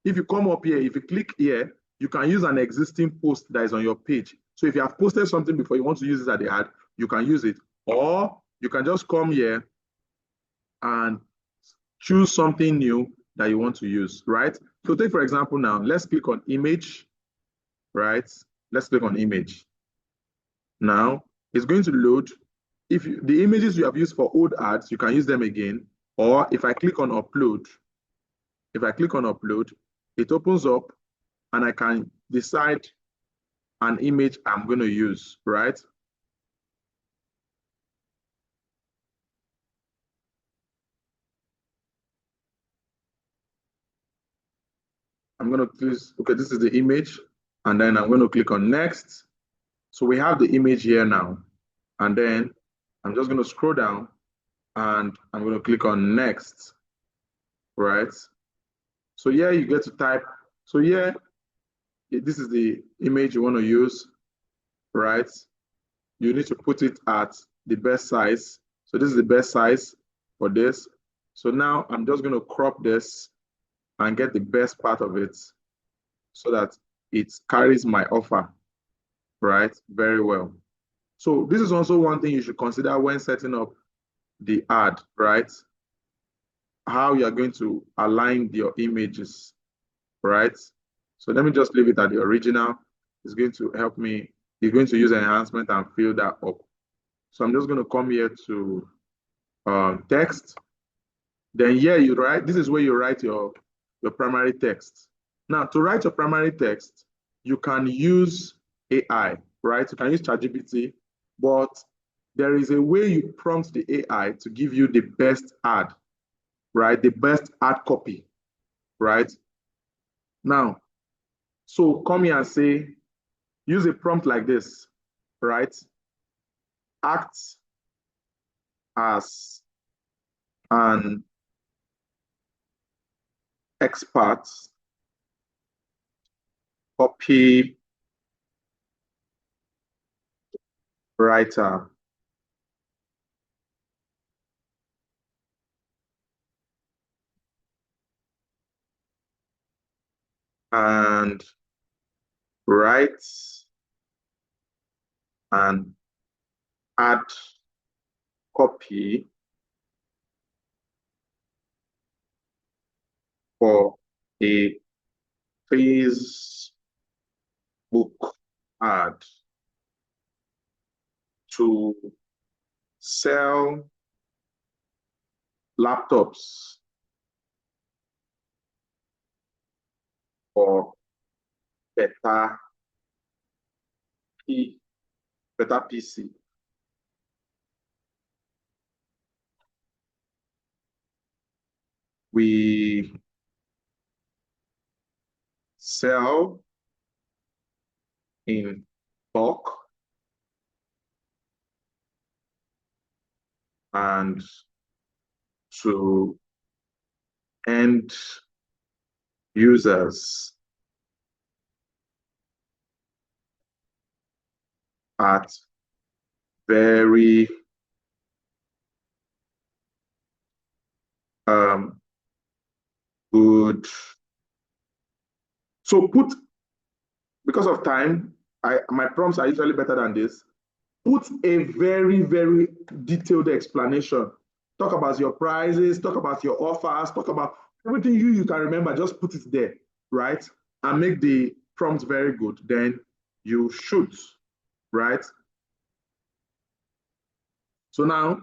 If you come up here, if you click here, you can use an existing post that is on your page. So if you have posted something before, you want to use it as the ad, you can use it. Or you can just come here and choose something new that you want to use, right? So take, for example, now, let's click on image, right? Let's click on image. Now, it's going to load. If the images you have used for old ads, you can use them again. Or if I click on upload, it opens up and I can decide an image I'm going to use, right? I'm going to choose, okay, this is the image, and then I'm going to click on next. So we have the image here now, and then I'm just going to scroll down and I'm going to click on next, right? So here you get to type. So here, this is the image you want to use, right? You need to put it at the best size. So this is the best size for this. So now I'm just going to crop this and get the best part of it so that it carries my offer, right? Very well. So this is also one thing you should consider when setting up the ad, right? How you are going to align your images, right? So let me just leave it at the original. It's going to help me. It's going to use enhancement and fill that up. So I'm just going to come here to text. Then here you write, this is where you write your primary text. Now, to write your primary text, you can use AI, right? You can use ChatGPT, but there is a way you prompt the AI to give you the best ad, right? The best ad copy, right? Now, so come here and say, use a prompt like this, right? Act as an expert copy writer and write an ad copy for a Facebook ad to sell laptops for better better PC. We sell in bulk and to end users at very good. So put, because of time, my prompts are usually better than this. Put a very, very detailed explanation. Talk about your prices, talk about your offers, talk about everything you can remember, just put it there, right? And make the prompt very good. Then you shoot, right? So now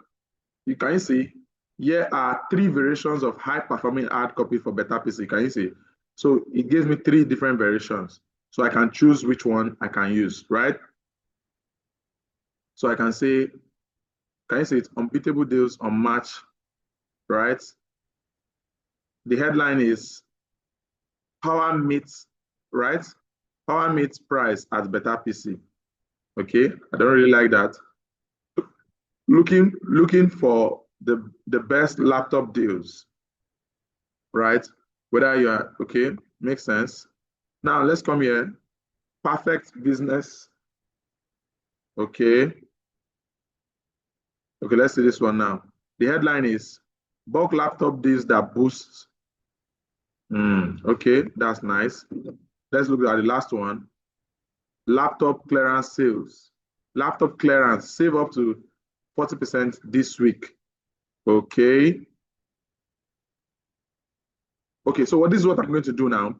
you can see here are 3 variations of high performing ad copy for better PC. Can you see? So it gives me 3 different variations. So I can choose which one I can use, right? So I can say, can you see it? Unbeatable deals on March, right? The headline is Power Meets, right? Power Meets price at better PC. Okay, I don't really like that. Looking for the best laptop deals, right? Whether you are, okay, makes sense. Now let's come here. Perfect business. Okay. Okay, let's see this one now. The headline is bulk laptop deals that boosts. Okay, that's nice. Let's look at the last one. Laptop clearance sales. Laptop clearance, save up to 40% this week. Okay. Okay, so this is what I'm going to do now.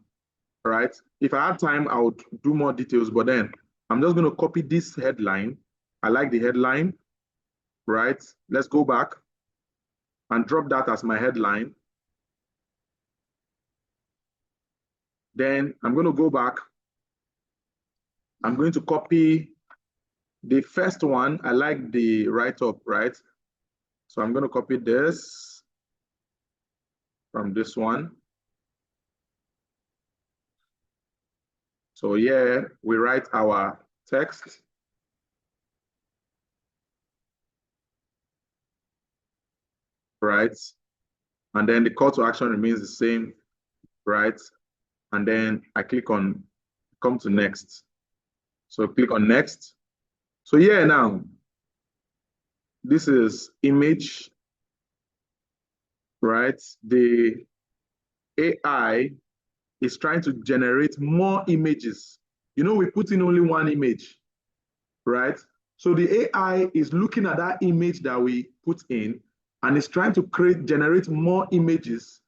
All right. If I had time, I would do more details, but then I'm just going to copy this headline. I like the headline, right? Let's go back and drop that as my headline. Then I'm going to go back. I'm going to copy the first one. I like the write-up, right? So I'm going to copy this from this one. So here we write our text. Right? And then the call to action remains the same, right? And then I click on come to next. So click on next. So yeah, now this is image, right? The AI is trying to generate more images. You know, we put in only one image, right? So the AI is looking at that image that we put in and is trying to generate more images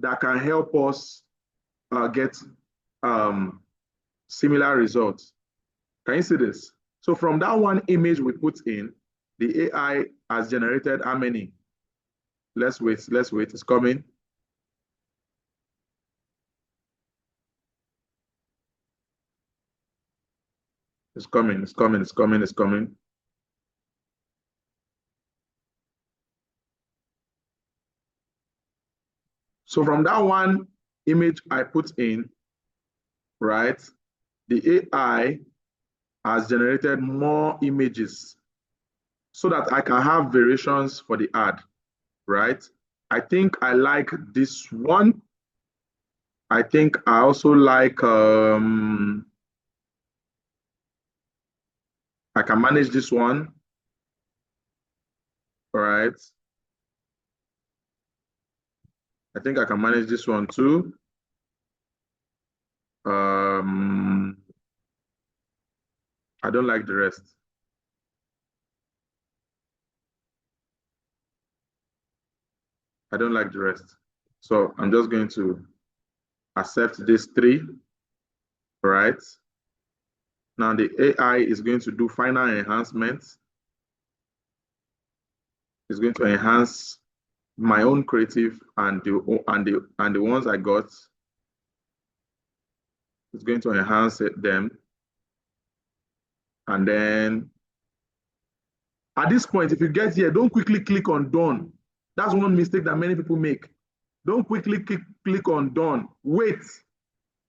that can help us get similar results. Can you see this? So from that one image we put in, the AI has generated how many? Let's wait, it's coming. It's coming, it's coming, it's coming, it's coming. So from that one image I put in, right, the AI has generated more images so that I can have variations for the ad, right? I think I like this one. I think I also like, I can manage this one, all right? I think I can manage this one too. I don't like the rest. I don't like the rest. So I'm just going to accept these three, right? Now the AI is going to do final enhancements. It's going to enhance my own creative and the ones I got. It's going to enhance them. And then at this point, if you get here, don't quickly click on done. That's one mistake that many people make. Don't quickly click on done. Wait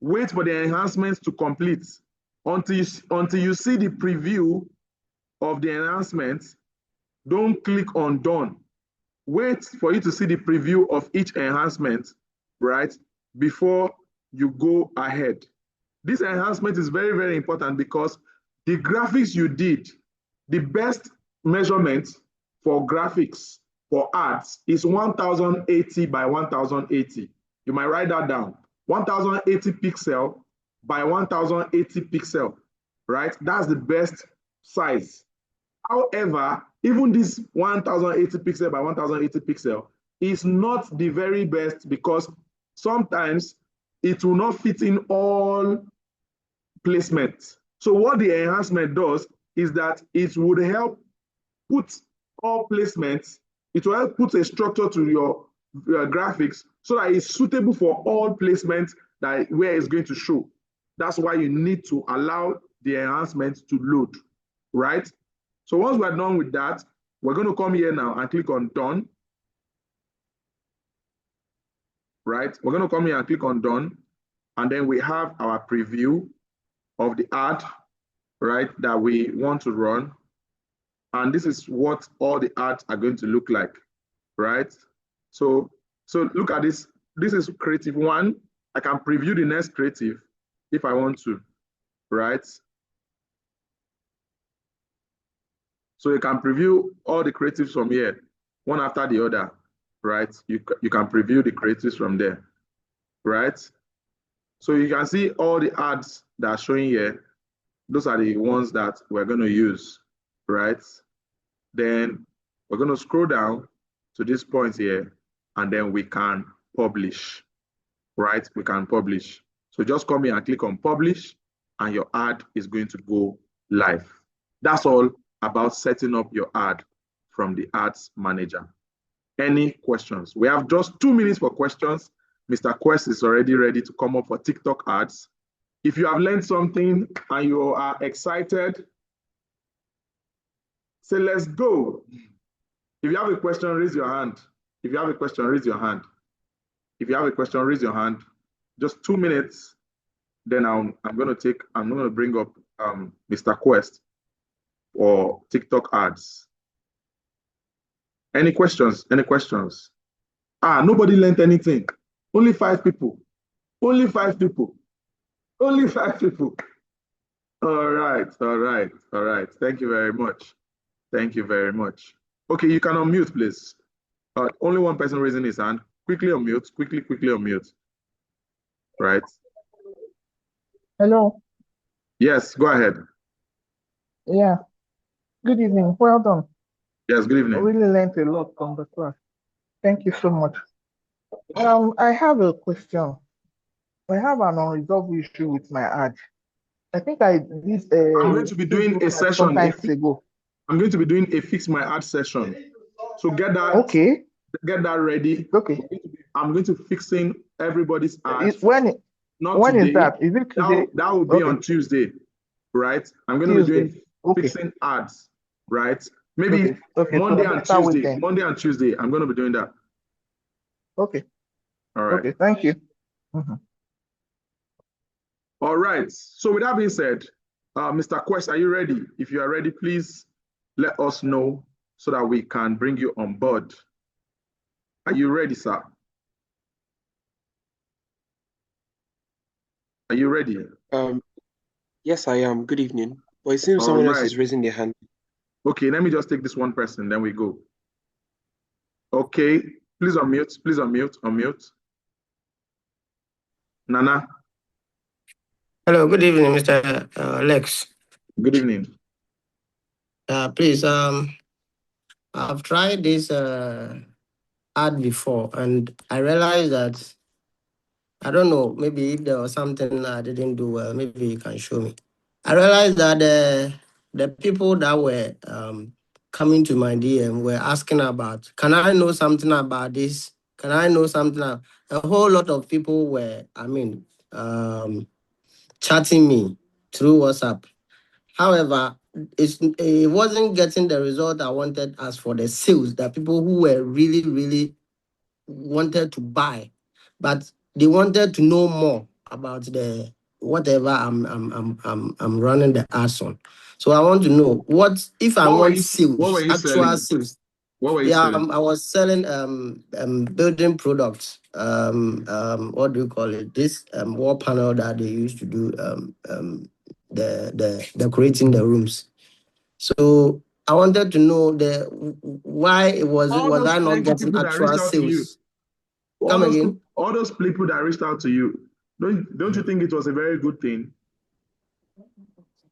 for the enhancements to complete. Until you see the preview of the enhancements, don't click on done. Wait for you to see the preview of each enhancement, right, before you go ahead. This enhancement is very, very important because the graphics you did, the best measurement for graphics for ads is 1080 by 1080. You might write that down. 1080 pixel by 1080 pixel, right? That's the best size. However, even this 1080 pixel by 1080 pixel is not the very best because sometimes it will not fit in all placements. So what the enhancement does is that it would help put all placements, it will help put a structure to your graphics so that it's suitable for all placements that where it's going to show. That's why you need to allow the enhancement to load, right? So once we're done with that, we're going to come here now and click on done, right? We're going to come here and click on done, and then we have our preview of the ad, right, that we want to run. And this is what all the ads are going to look like, right? So look at this. This is creative one. I can preview the next creative if I want to, right? So you can preview all the creatives from here, one after the other, right? You can preview the creatives from there, right? So you can see all the ads that are showing here. Those are the ones that we're going to use, right? Then we're going to scroll down to this point here, and then we can publish, right? We can publish. So just come here and click on publish, and your ad is going to go live. That's all about setting up your ad from the ads manager. Any questions? We have just 2 minutes for questions. Mr. Quest is already ready to come up for TikTok ads. If you have learned something and you are excited, say, let's go. If you have a question, raise your hand. If you have a question, raise your hand. If you have a question, raise your hand. Just 2 minutes. Then I'm going to bring up Mr. Quest or TikTok ads. Any questions? Any questions? Nobody learned anything. Only 5 people. Only 5 people. Only 5 people. All right. Thank you very much. Thank you very much. Okay, you can unmute, please. Only one person raising his hand. Quickly unmute. Quickly unmute. Right. Hello. Yes, go ahead. Yeah. Good evening. Well done. Yes, good I evening. really learned a lot from the class. Thank you so much. I have a question. I have an unresolved issue with my ad. I think I did I'm a going to be doing Facebook a ad session. sometimes ago. I'm going to be doing a fix my ad session. So Okay, get that ready. okay. I'm going to fixing everybody's Is- ads. When Not when is today. that? Is it today? That will be Okay, on Tuesday, right? I'm going to be Tuesday. doing Okay, fixing ads, right? Maybe okay, okay. So I better wait then. Monday and Tuesday, I'm going to be doing that. Okay, All right. okay. Thank you. Mhm. All right. So with that being said, Mr. Quest, are you ready? If you are ready, please let us know so that we can bring you on board. Are you ready, sir? Are you ready? Um, yes, I am. Good evening. But it seems All someone else right. is raising their hand. Okay, let me just take this one person, then we go. Okay, please unmute, unmute. Nana, Hello, good evening, Mr. Lex. good evening. Please, I've tried this ad before, and I realized that I don't know. Maybe if there was something I didn't do well, maybe you can show me. I realized that the people that were coming to my DM were asking about, can I know something about this? Can I know something? A whole lot of people were, chatting me through WhatsApp. However, it wasn't getting the result I wanted as for the sales that people who were really, really wanted to buy, but they wanted to know more about the whatever I'm running the ads on. So I want to know what if I want What were sales, you actual selling? sales. What were you Yeah, selling? I was selling building products. What do you call it? This wall panel that they used to do the decorating the rooms. So I wanted to know the why it All was those I not plenty getting people that reached actual out to you. sales. Come again? All those people that reached out to you. Don't you Mhm. think it was a very good thing?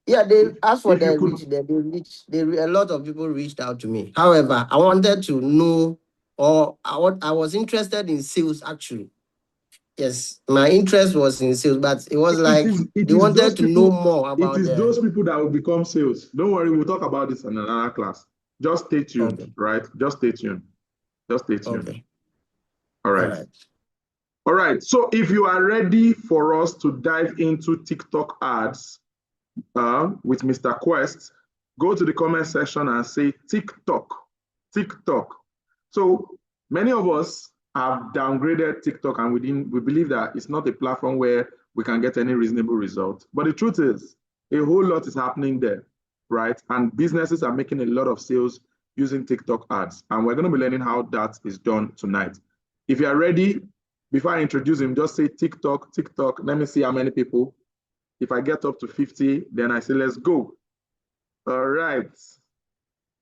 Yeah, they asked for If you the could, reach. A lot of people reached out to me. However, I wanted to know, or I was interested in sales actually. Yes, my interest was in sales, but it was like it they is those wanted to know people, more it about is the. those people that will become sales. Don't worry, we'll talk about this in another class. Just stay tuned, Okay, right? Just stay tuned. Just stay tuned. okay, All all right. right. All right. So if you are ready for us to dive into TikTok ads with Mr. Quest, go to the comment section and say TikTok. TikTok. So many of us have downgraded TikTok and we believe that it's not a platform where we can get any reasonable result. But the truth is, a whole lot is happening there, right? And businesses are making a lot of sales using TikTok ads. And we're going to be learning how that is done tonight. If you are ready, before I introduce him, just say TikTok, TikTok. Let me see how many people. If I get up to 50, then I say, let's go. All right.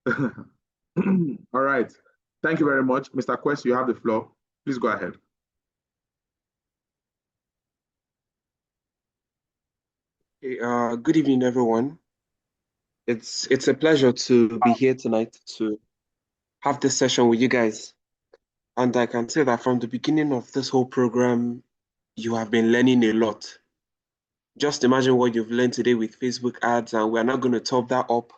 All right. Thank you very much. Mr. Quest, you have the floor. Please go ahead. Okay, good evening, everyone. It's a pleasure to be here tonight to have this session with you guys. And I can say that from the beginning of this whole program, you have been learning a lot. Just imagine what you've learned today with Facebook ads, and we're not going to top that up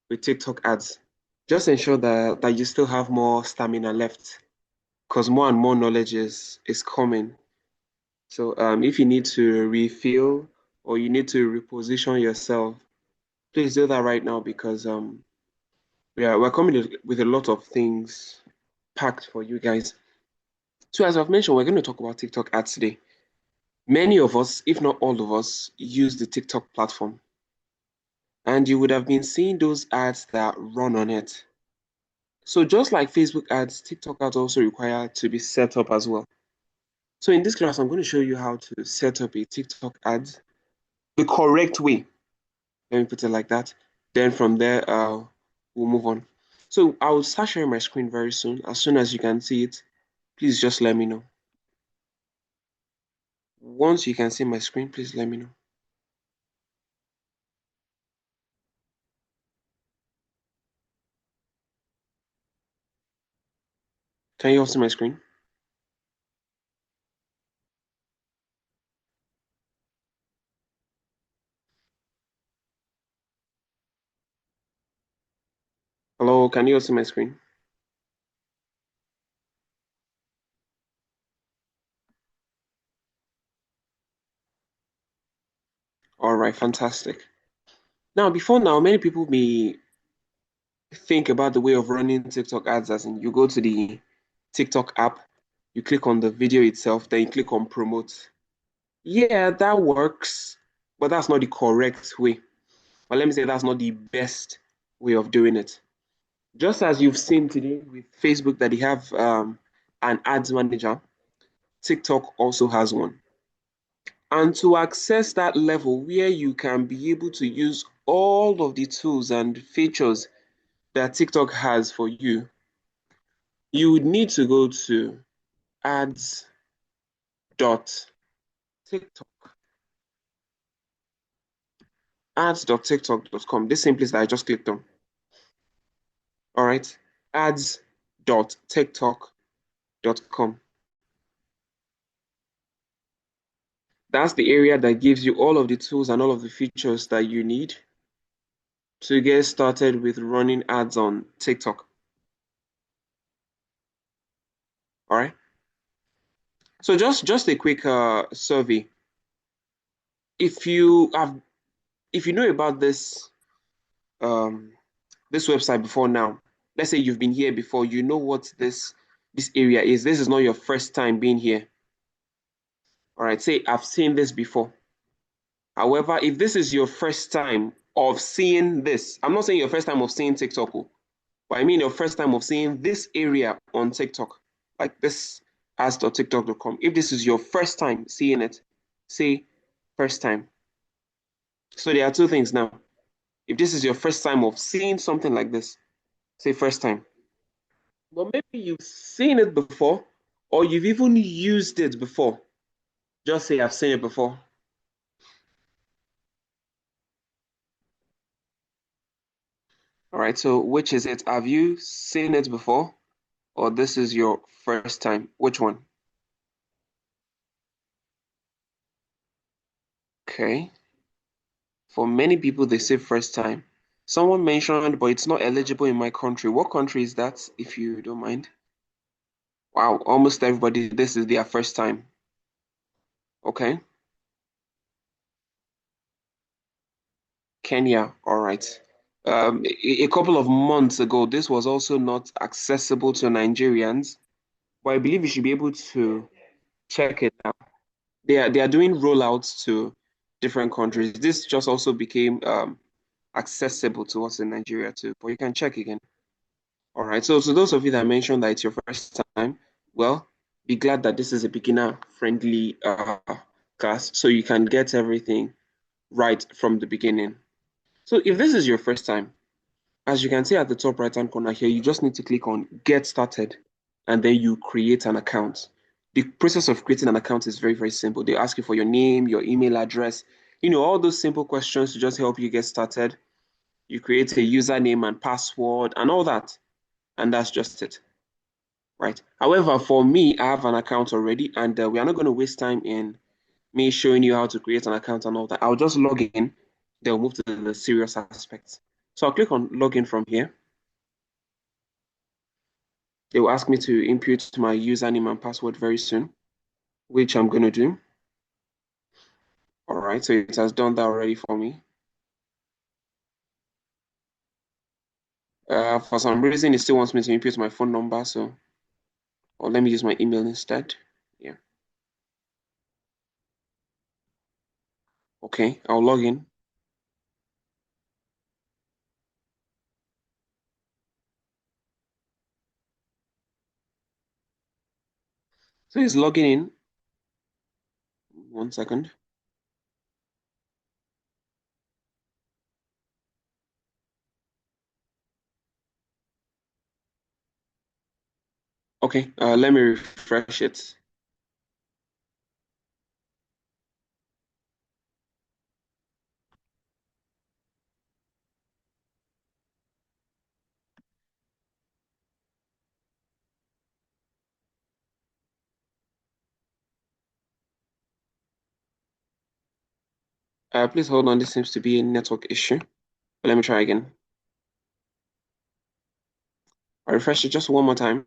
with TikTok ads. Just ensure that you still have more stamina left, because more and more knowledge is coming. So if you need to refill or you need to reposition yourself, please do that right now because we're coming with a lot of things packed for you guys. So as I've mentioned, we're going to talk about TikTok ads today. Many of us, if not all of us, use the TikTok platform. And you would have been seeing those ads that run on it. So just like Facebook ads, TikTok ads also require to be set up as well. So in this class, I'm going to show you how to set up a TikTok ad the correct way. Let me put it like that. Then from there, we'll move on. So I'll start sharing my screen very soon. As soon as you can see it, please just let me know. Once you can see my screen, please let me know. Can you all see my screen? Hello, can you all see my screen? All right, fantastic. Now, before now, many people may think about the way of running TikTok ads as in you go to the TikTok app, you click on the video itself, then you click on promote. Yeah, that works, but that's not the correct way. Or let me say that's not the best way of doing it. Just as you've seen today with Facebook that they have an ads manager, TikTok also has one. And to access that level where you can be able to use all of the tools and features that TikTok has for you, you would need to go to ads.tiktok, ads.tiktok.com. This same place that I just clicked on. All right, ads.tiktok.com. That's the area that gives you all of the tools and all of the features that you need to get started with running ads on TikTok. All right. So just a quick survey. If you have if you know about um, this website before now, let's say you've been here before, you know what this area is. This is not your first time being here. All right. Say I've seen this before. However, if this is your first time of seeing this, I'm not saying your first time of seeing TikTok, but I mean your first time of seeing this area on TikTok, like this ads.tiktok.com. If this is your first time seeing it, say first time. So there are two things now. If this is your first time of seeing something like this, say first time. But maybe you've seen it before, or you've even used it before. Just say I've seen it before. All right, so which is it? Have you seen it before, or this is your first time? Which one? Okay. For many people, they say first time. Someone mentioned, but it's not eligible in my country. What country is that, if you don't mind? Wow, almost everybody, this is their first time. Okay. Kenya, all right. A couple of months ago, this was also not accessible to Nigerians, but I believe you should be able to check it out. They are doing rollouts to different countries. This just also became accessible to us in Nigeria too, but you can check again. All right. So those of you that mentioned that it's your first time, well, be glad that this is a beginner-friendly class, so you can get everything right from the beginning. So if this is your first time, as you can see at the top right-hand corner here, you just need to click on Get Started, and then you create an account. The process of creating an account is very, very simple. They ask you for your name, your email address, all those simple questions to just help you get started. You create a username and password and all that, and that's just it, right? However, for me, I have an account already, and we are not going to waste time in me showing you how to create an account and all that. I'll just log in, then we'll move to the serious aspects. So I'll click on login from here. They will ask me to input my username and password very soon, which I'm going to do. All right, so it has done that already for me. For some reason, it still wants me to input my phone number, or let me use my email instead. Yeah. Okay, I'll log in. So it's logging in. 1 second. Okay, let me refresh it. Please hold on. This seems to be a network issue. But let me try again. I'll refresh it just one more time.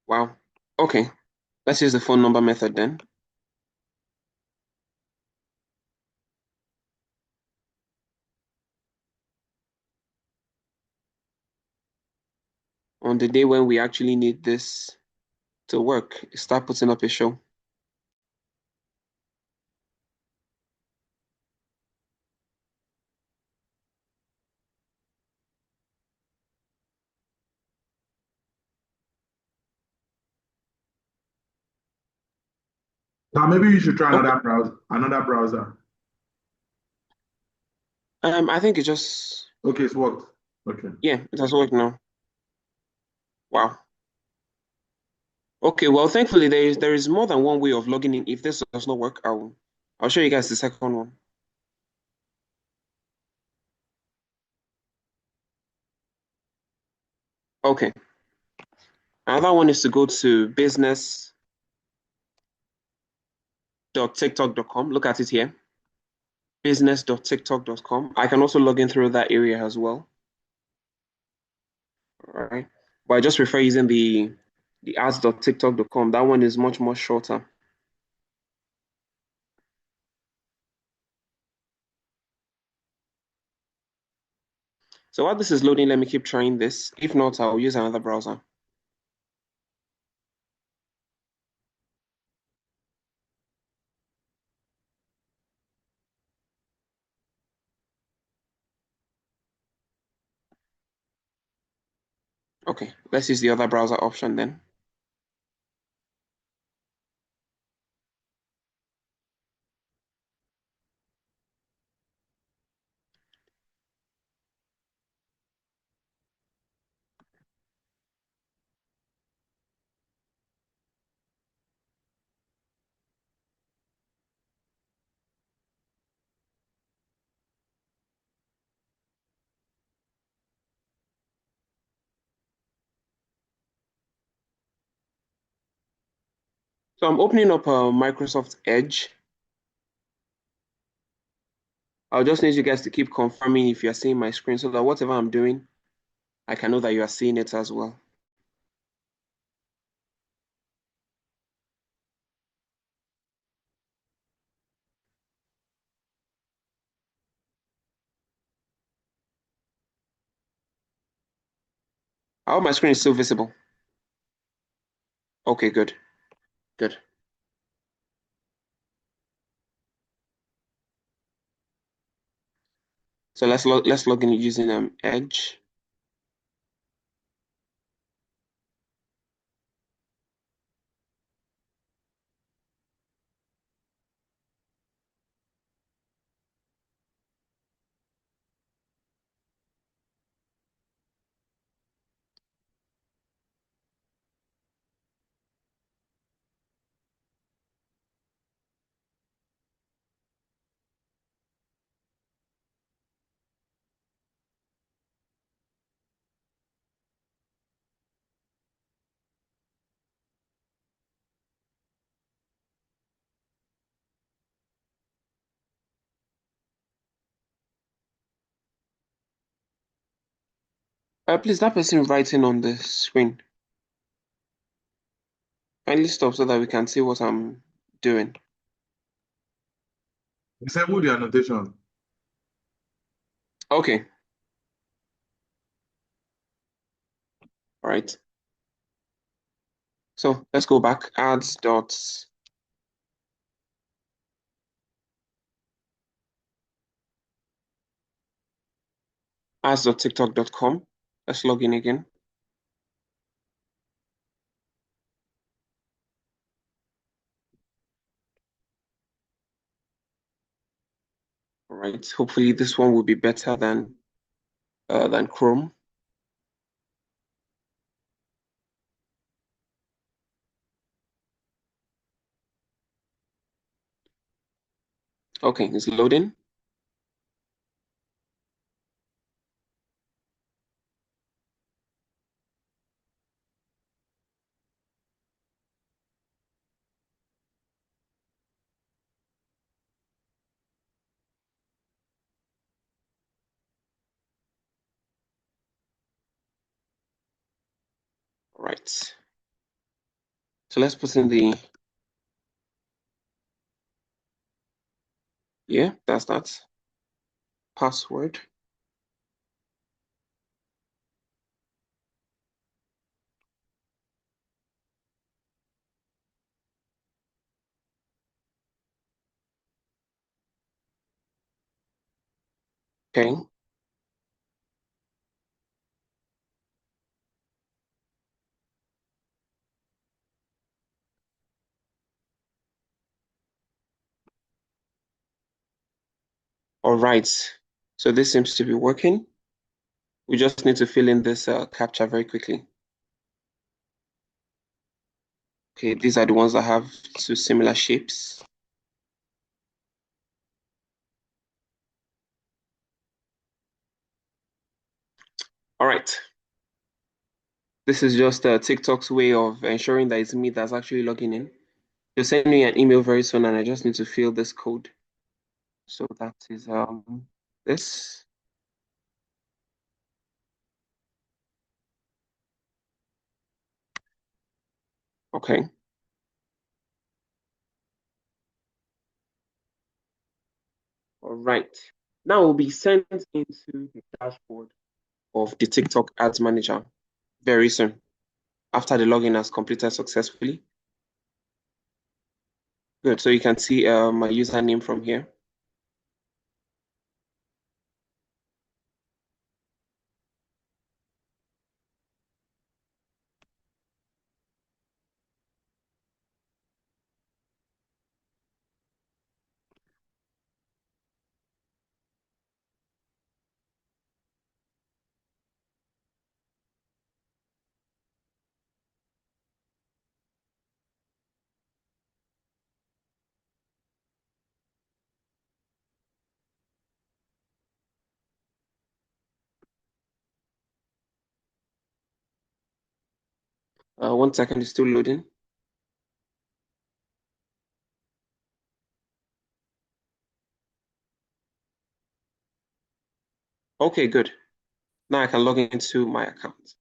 Wow. Okay. Let's use the phone number method then. On the day when we actually need this to work, start putting up a show. Now maybe you should try Okay. another browser. Another browser. I think it just, Okay, it's worked. Okay. yeah, it has worked now. Wow. Okay, well, thankfully there is more than one way of logging in. If this does not work, I'll show you guys the second one. Okay. Another one is to go to business.tiktok.com. Look at it here. Business.tiktok.com. I can also log in through that area as well. All right. But I just prefer using the ads.tiktok.com. That one is much more shorter. So while this is loading, let me keep trying this. If not, I'll use another browser. Okay, let's use the other browser option then. So I'm opening up Microsoft Edge. I'll just need you guys to keep confirming if you're seeing my screen so that whatever I'm doing, I can know that you are seeing it as well. I hope my screen is still visible. Okay, good, good. So let's log in using Edge. Please, that person writing on the screen. Kindly stop so that we can see what I'm doing. Disable the annotation. Okay. All right. So let's go back. Ads.tiktok.com. Let's log in again. All right. Hopefully this one will be better than Chrome. Okay, it's loading. All right. So let's put in the, yeah, that's that. Password. Okay. All right. So this seems to be working. We just need to fill in this captcha very quickly. Okay, these are the ones that have two similar shapes. All right. This is just TikTok's way of ensuring that it's me that's actually logging in. They'll send me an email very soon, and I just need to fill this code. So that is this. Okay. All right. Now we'll be sent into the dashboard of the TikTok Ads Manager very soon after the login has completed successfully. Good. So you can see my username from here. One second, it's still loading. Okay, good. Now I can log into my account.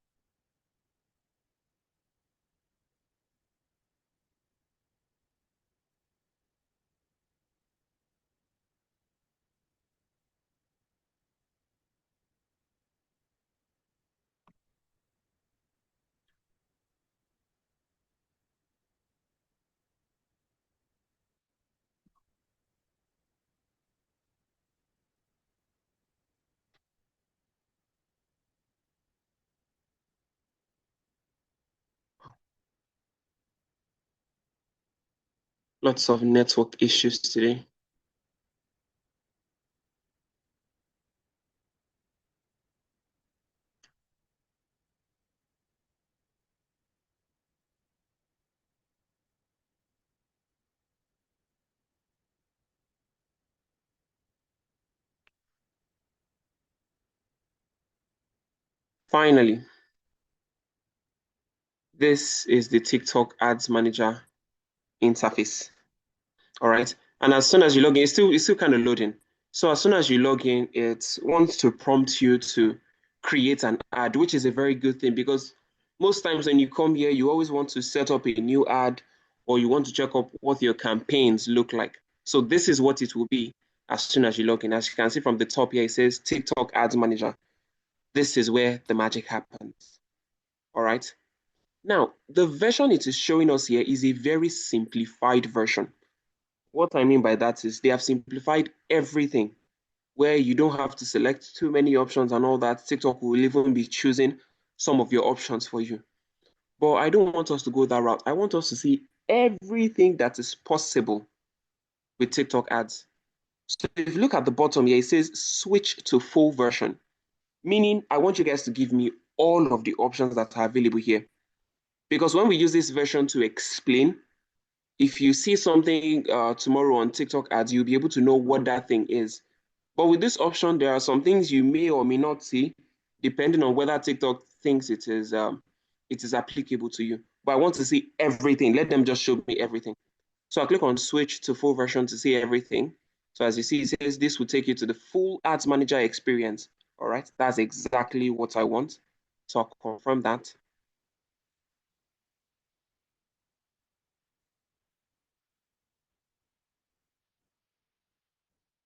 Lots of network issues today. Finally, this is the TikTok Ads Manager interface. All right. And as soon as you log in, it's still kind of loading. So as soon as you log in, it wants to prompt you to create an ad, which is a very good thing because most times when you come here, you always want to set up a new ad or you want to check up what your campaigns look like. So this is what it will be as soon as you log in. As you can see from the top here, it says TikTok Ads Manager. This is where the magic happens. All right. Now, the version it is showing us here is a very simplified version. What I mean by that is they have simplified everything where you don't have to select too many options and all that. TikTok will even be choosing some of your options for you. But I don't want us to go that route. I want us to see everything that is possible with TikTok ads. So if you look at the bottom here, it says switch to full version, meaning I want you guys to give me all of the options that are available here. Because when we use this version to explain, if you see something tomorrow on TikTok ads, you'll be able to know what that thing is. But with this option, there are some things you may or may not see, depending on whether TikTok thinks it is applicable to you. But I want to see everything. Let them just show me everything. So I click on switch to full version to see everything. So as you see, it says this will take you to the full ads manager experience. All right, that's exactly what I want. So I'll confirm that.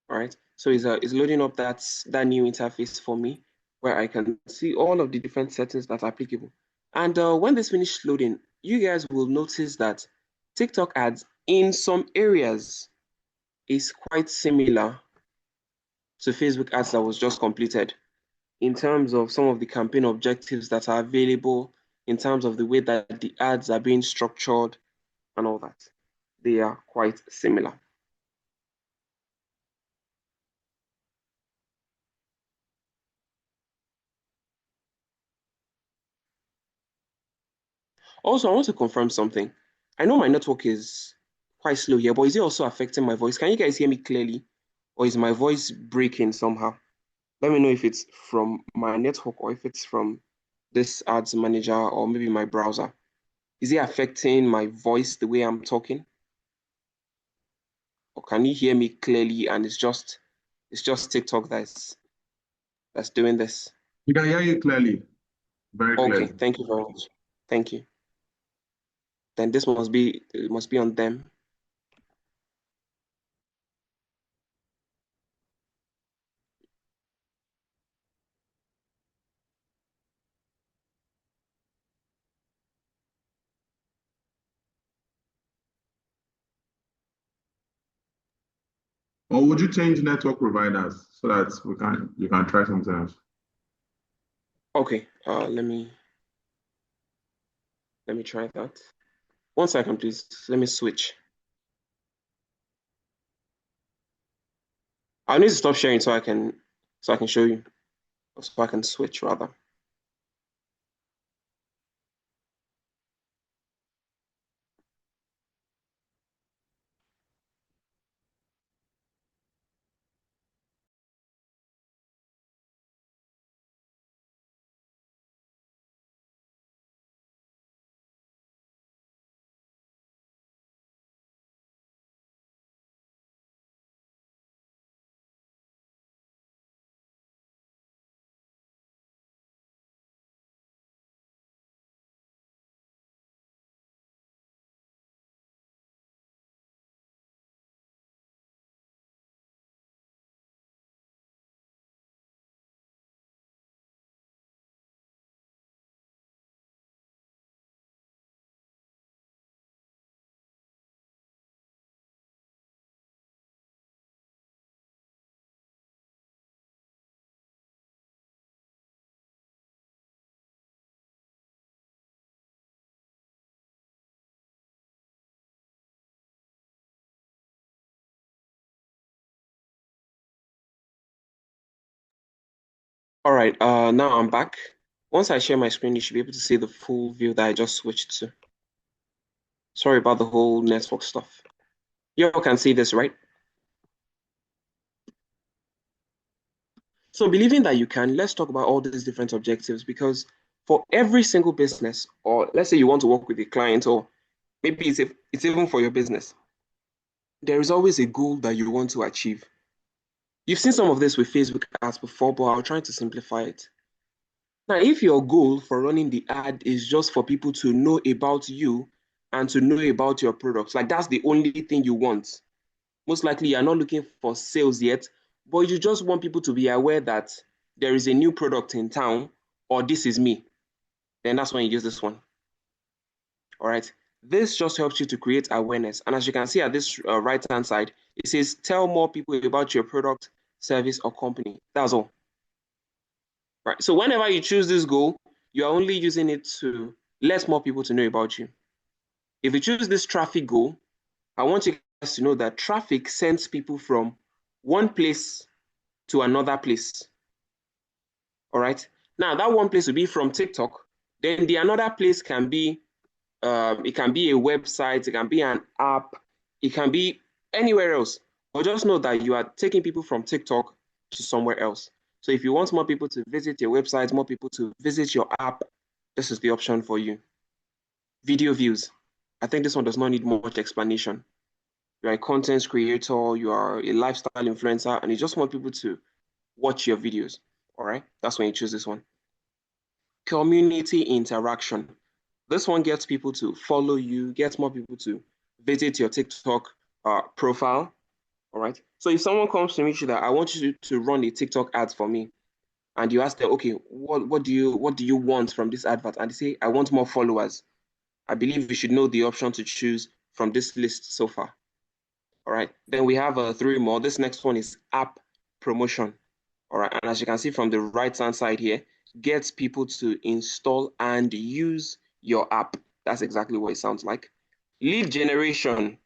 All right, so it's loading up that new interface for me where I can see all of the different settings that are applicable. And when this finishes loading, you guys will notice that TikTok ads in some areas is quite similar to Facebook ads that was just completed in terms of some of the campaign objectives that are available, in terms of the way that the ads are being structured and all that. They are quite similar. Also, I want to confirm something. I know my network is quite slow here, but is it also affecting my voice? Can you guys hear me clearly? Or is my voice breaking somehow? Let me know if it's from my network or if it's from this ads manager or maybe my browser. Is it affecting my voice the way I'm talking? Or can you hear me clearly and it's just TikTok that's doing this? We can hear you clearly, very Okay, clearly. thank you very much. Thank you. Then this must be on them. Or would you change network providers so that you can try something else? Okay, let me try that. 1 second, please. Let me switch. I'll need to stop sharing so I can show you. So I can switch rather. All right, now I'm back. Once I share my screen, you should be able to see the full view that I just switched to. Sorry about the whole network stuff. You all can see this, right? So believing that you can, let's talk about all these different objectives because for every single business, or let's say you want to work with a client, or maybe it's even for your business, there is always a goal that you want to achieve. You've seen some of this with Facebook ads before, but I'll try to simplify it. Now, if your goal for running the ad is just for people to know about you and to know about your products, like that's the only thing you want, most likely you're not looking for sales yet, but you just want people to be aware that there is a new product in town or this is me, then that's when you use this one. All right. This just helps you to create awareness. And as you can see at this right-hand side, it says, tell more people about your product, service, or company. That's all. Right. So whenever you choose this goal, you're only using it to let more people to know about you. If you choose this traffic goal, I want you guys to know that traffic sends people from one place to another place. All right. Now that one place will be from TikTok. Then the another place can be It can be a website, it can be an app, it can be anywhere else. But just know that you are taking people from TikTok to somewhere else. So if you want more people to visit your website, more people to visit your app, this is the option for you. Video views. I think this one does not need much explanation. You're a content creator, you are a lifestyle influencer, and you just want people to watch your videos. All right, that's when you choose this one. Community interaction. This one gets people to follow you, gets more people to visit your TikTok profile. All right. So if someone comes to me that I want you to run a TikTok ad for me, and you ask them, okay, what do you want from this advert? And they say, I want more followers. I believe you should know the option to choose from this list so far. All right. Then we have 3 more. This next one is app promotion. All right. And as you can see from the right-hand side here, gets people to install and use your app. That's exactly what it sounds like. Lead generation.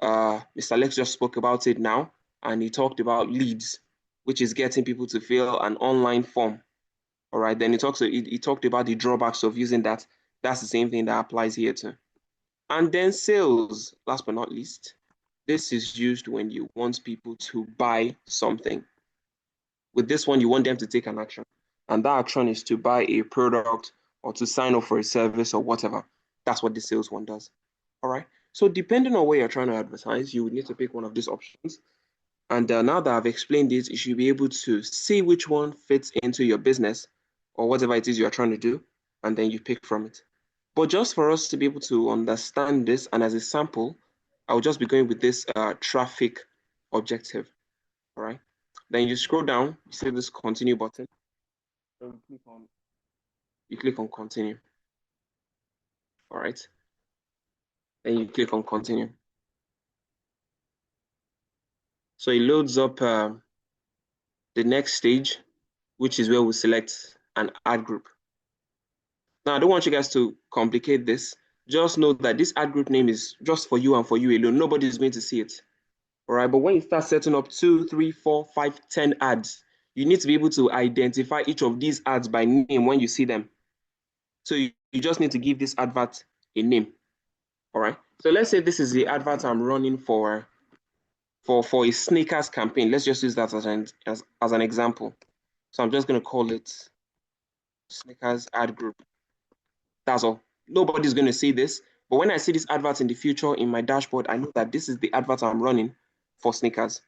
Mr. Alex just spoke about it now, and he talked about leads, which is getting people to fill an online form. All right. Then he talked about the drawbacks of using that. That's the same thing that applies here too. And then sales, last but not least. This is used when you want people to buy something. With this one, you want them to take an action. And that action is to buy a product or to sign up for a service or whatever. That's what the sales one does. All right. So depending on where you're trying to advertise, you would need to pick one of these options. And now that I've explained it, you should be able to see which one fits into your business or whatever it is you're trying to do, and then you pick from it. But just for us to be able to understand this, and as a sample, I'll just be going with this traffic objective. All right. Then you scroll down, you see this continue button. Then you click on continue. All right. Then you click on continue. So it loads up the next stage, which is where we select an ad group. Now, I don't want you guys to complicate this. Just know that this ad group name is just for you and for you alone. Nobody is going to see it. All right. But when you start setting up 2, 3, 4, 5, 10 ads, you need to be able to identify each of these ads by name when you see them. So you just need to give this advert a name. All right. So let's say this is the advert I'm running for a sneakers campaign. Let's just use that as an example. So I'm just going to call it sneakers ad group. That's all. Nobody's going to see this. But when I see this advert in the future in my dashboard, I know that this is the advert I'm running for sneakers.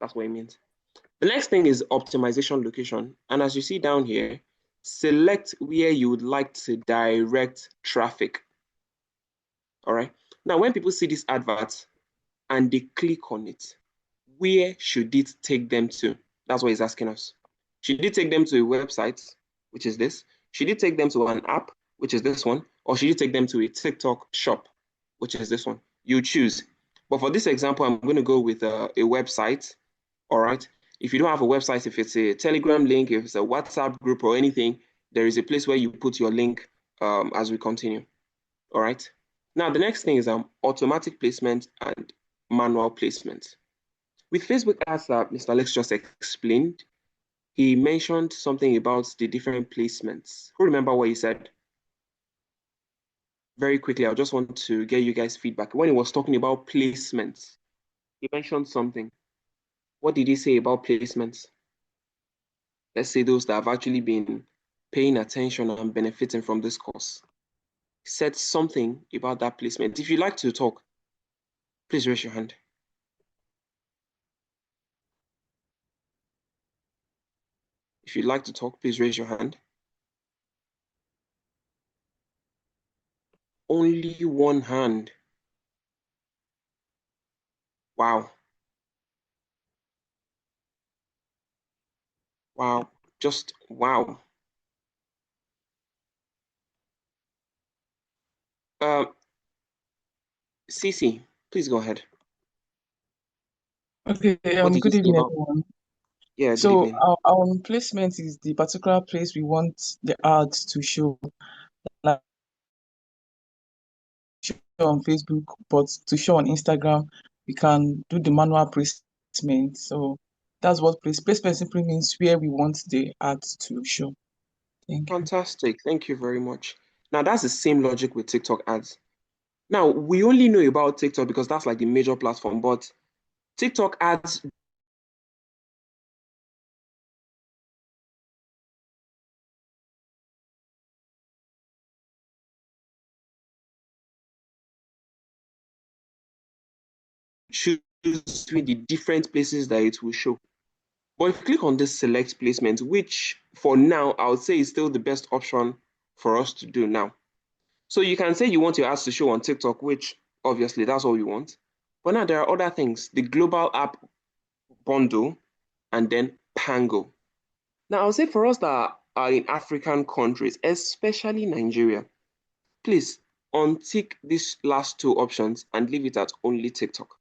That's what it means. The next thing is optimization location. And as you see down here, select where you would like to direct traffic. All right. Now, when people see this advert and they click on it, where should it take them to? That's what he's asking us. Should it take them to a website, which is this? Should it take them to an app, which is this one? Or should you take them to a TikTok shop, which is this one? You choose. But for this example, I'm going to go with a website. All right. If you don't have a website, if it's a Telegram link, if it's a WhatsApp group or anything, there is a place where you put your link as we continue. All right. Now, the next thing is automatic placement and manual placement. With Facebook ads that Mr. Alex just explained, he mentioned something about the different placements. Who remember what he said? Very quickly, I just want to get you guys feedback. When he was talking about placements, he mentioned something. What did he say about placements? Let's say those that have actually been paying attention and benefiting from this course. He said something about that placement. If you'd like to talk, please raise your hand. If you'd like to talk, please raise your hand. Only one hand. Wow. Wow. Just wow. Cece, please go ahead. Okay, What did you good say evening, about? everyone. Yeah, good So evening. our placement is the particular place we want the ads to show, like show on Facebook, but to show on Instagram, we can do the manual placement. So that's what placement simply means, where we want the ads to show. Thank you. Fantastic. Thank you very much. Now, that's the same logic with TikTok ads. Now, we only know about TikTok because that's like the major platform, but TikTok ads choose between the different places that it will show. But if you click on this select placement, which for now, I would say is still the best option for us to do now. So you can say you want your ads to show on TikTok, which obviously that's all you want. But now there are other things, the global app bundle and then Pango. Now I'll say for us that are in African countries, especially Nigeria, please untick these last two options and leave it at only TikTok.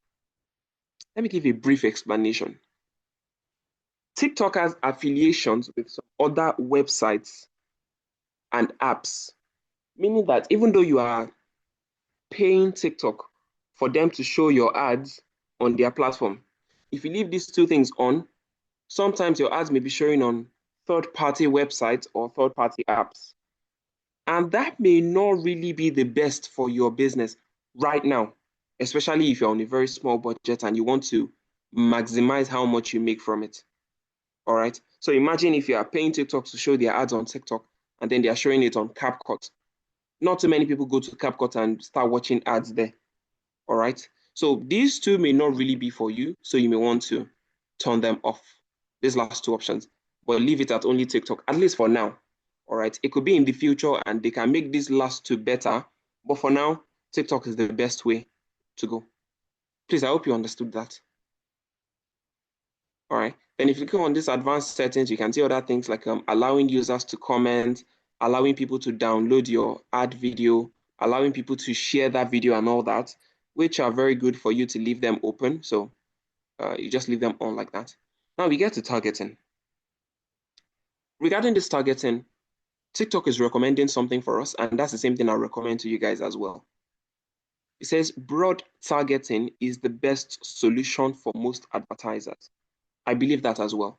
Let me give a brief explanation. TikTok has affiliations with some other websites and apps, meaning that even though you are paying TikTok for them to show your ads on their platform, if you leave these two things on, sometimes your ads may be showing on third-party websites or third-party apps. And that may not really be the best for your business right now, especially if you're on a very small budget and you want to maximize how much you make from it. All right. So imagine if you are paying TikTok to show their ads on TikTok and then they are showing it on CapCut. Not too many people go to CapCut and start watching ads there. All right. So these two may not really be for you. So you may want to turn them off, these last two options, but leave it at only TikTok, at least for now. All right. It could be in the future and they can make these last two better. But for now, TikTok is the best way to go. Please, I hope you understood that. All right. Then if you click on these advanced settings, you can see other things like allowing users to comment, allowing people to download your ad video, allowing people to share that video and all that, which are very good for you to leave them open. So you just leave them on like that. Now we get to targeting. Regarding this targeting, TikTok is recommending something for us, and that's the same thing I recommend to you guys as well. It says broad targeting is the best solution for most advertisers. I believe that as well.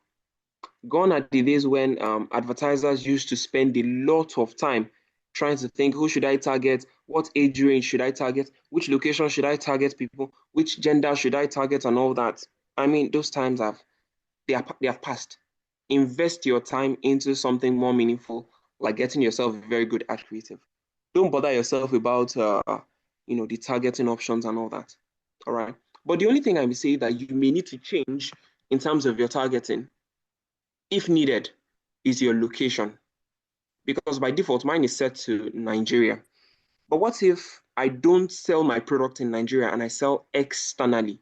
Gone are the days when advertisers used to spend a lot of time trying to think, who should I target? What age range should I target? Which location should I target people? Which gender should I target and all that? I mean, those times they have passed. Invest your time into something more meaningful, like getting yourself very good at creative. Don't bother yourself about the targeting options and all that. All right. But the only thing I may say that you may need to change in terms of your targeting, if needed, is your location. Because by default, mine is set to Nigeria. But what if I don't sell my product in Nigeria and I sell externally?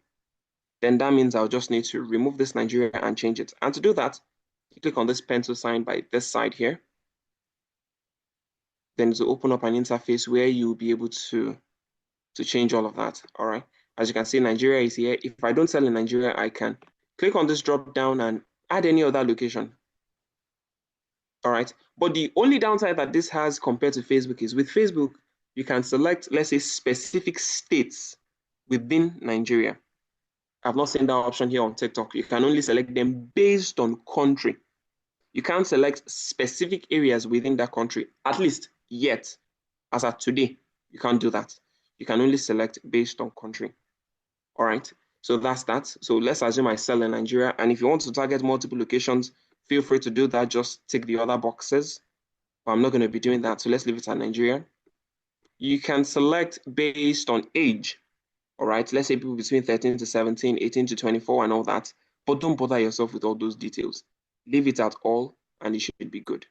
Then that means I'll just need to remove this Nigeria and change it. And to do that, you click on this pencil sign by this side here. Then to open up an interface where you'll be able to change all of that. All right. As you can see, Nigeria is here. If I don't sell in Nigeria, I can click on this drop down and add any other location. All right. But the only downside that this has compared to Facebook is with Facebook, you can select, let's say, specific states within Nigeria. I've not seen that option here on TikTok. You can only select them based on country. You can't select specific areas within that country, at least yet. As of today, you can't do that. You can only select based on country. All right. So that's that. So let's assume I sell in Nigeria. And if you want to target multiple locations, feel free to do that. Just tick the other boxes. But I'm not going to be doing that. So let's leave it at Nigeria. You can select based on age. All right. Let's say people between 13 to 17, 18 to 24 and all that. But don't bother yourself with all those details. Leave it at all and it should be good.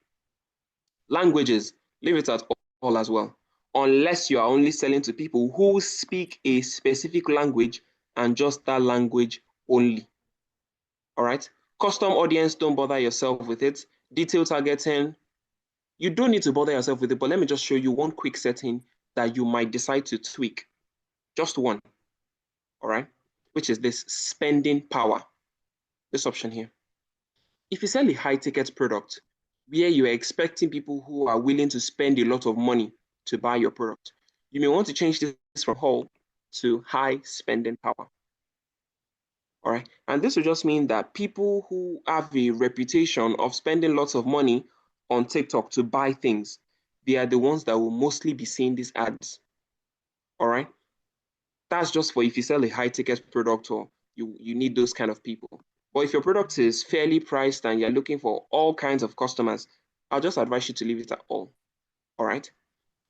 Languages, leave it at all as well. Unless you are only selling to people who speak a specific language and just that language only. All right. Custom audience, don't bother yourself with it. Detail targeting, you don't need to bother yourself with it, but let me just show you one quick setting that you might decide to tweak. Just one. All right. Which is this spending power. This option here. If you sell a high ticket product where you are expecting people who are willing to spend a lot of money to buy your product, you may want to change this from whole to high spending power. All right. And this will just mean that people who have a reputation of spending lots of money on TikTok to buy things, they are the ones that will mostly be seeing these ads. All right. That's just for if you sell a high ticket product or you need those kind of people. But if your product is fairly priced and you're looking for all kinds of customers, I'll just advise you to leave it at all. All right.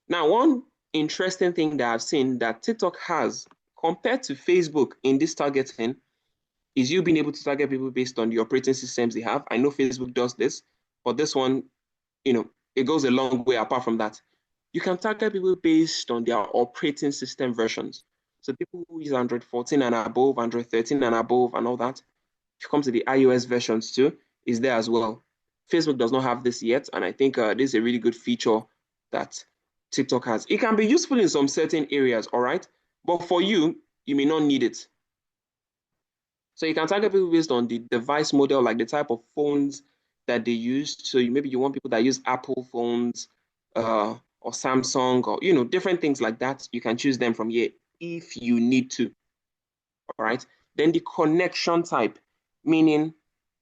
Now, one interesting thing that I've seen that TikTok has compared to Facebook in this targeting is you being able to target people based on the operating systems they have. I know Facebook does this, but this one, it goes a long way apart from that. You can target people based on their operating system versions. So people who use Android 14 and above, Android 13 and above, and all that. If you come to the iOS versions too, is there as well. Facebook does not have this yet, and I think this is a really good feature that TikTok has. It can be useful in some certain areas, all right? But for you, you may not need it. So you can target people based on the device model, like the type of phones that they use. So maybe you want people that use Apple phones or Samsung or, different things like that. You can choose them from here if you need to, all right? Then the connection type, meaning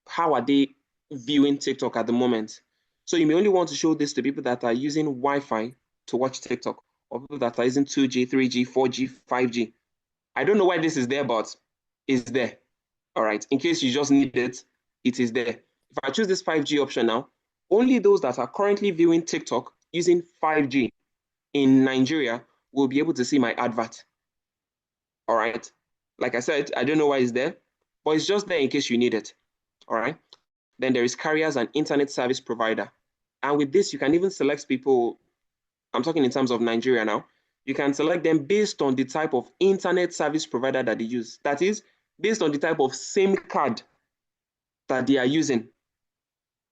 how are they viewing TikTok at the moment? So you may only want to show this to people that are using Wi-Fi to watch TikTok, or people that are using 2G, 3G, 4G, 5G. I don't know why this is there, but it's there. All right, in case you just need it, it is there. If I choose this 5G option now, only those that are currently viewing TikTok using 5G in Nigeria will be able to see my advert. All right, like I said, I don't know why it's there, but it's just there in case you need it. All right, then there is carriers and internet service provider. And with this, you can even select people, I'm talking in terms of Nigeria now, you can select them based on the type of internet service provider that they use. That is, based on the type of SIM card that they are using.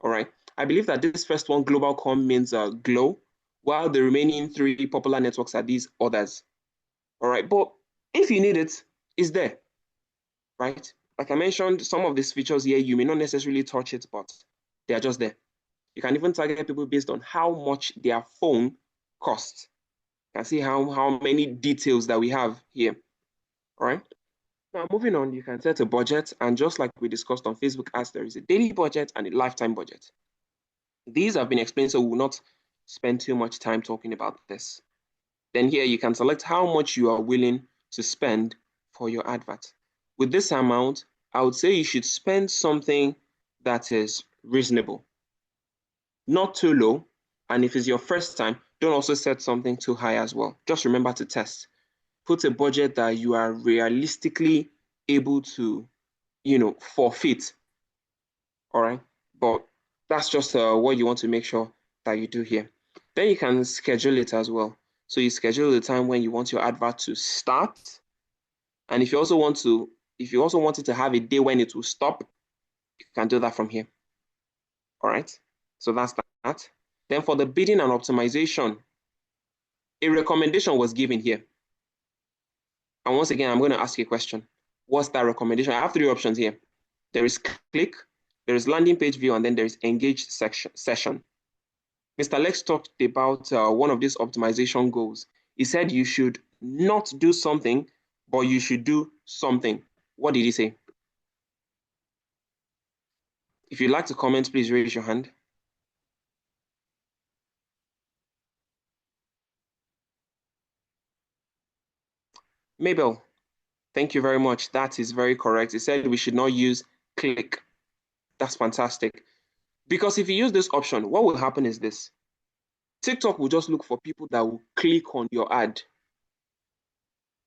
All right. I believe that this first one, Globalcom, means Glow, while the remaining three popular networks are these others. All right. But if you need it, it's there. Right. Like I mentioned, some of these features here, you may not necessarily touch it, but they are just there. You can even target people based on how much their phone costs. You can see how many details that we have here. All right. Now, moving on, you can set a budget, and just like we discussed on Facebook ads, there is a daily budget and a lifetime budget. These have been explained, so we will not spend too much time talking about this. Then here, you can select how much you are willing to spend for your advert. With this amount, I would say you should spend something that is reasonable, not too low, and if it's your first time, don't also set something too high as well. Just remember to test. Put a budget that you are realistically able to, forfeit. All right. But that's just what you want to make sure that you do here. Then you can schedule it as well. So you schedule the time when you want your advert to start. And if you also want it to have a day when it will stop, you can do that from here. All right. So that's that. Then for the bidding and optimization, a recommendation was given here. And once again, I'm going to ask you a question. What's that recommendation? I have three options here. There is click, there is landing page view, and then there is engaged session. Mr. Lex talked about one of these optimization goals. He said you should not do something, but you should do something. What did he say? If you'd like to comment, please raise your hand. Mabel, thank you very much. That is very correct. He said we should not use click. That's fantastic. Because if you use this option, what will happen is this. TikTok will just look for people that will click on your ad.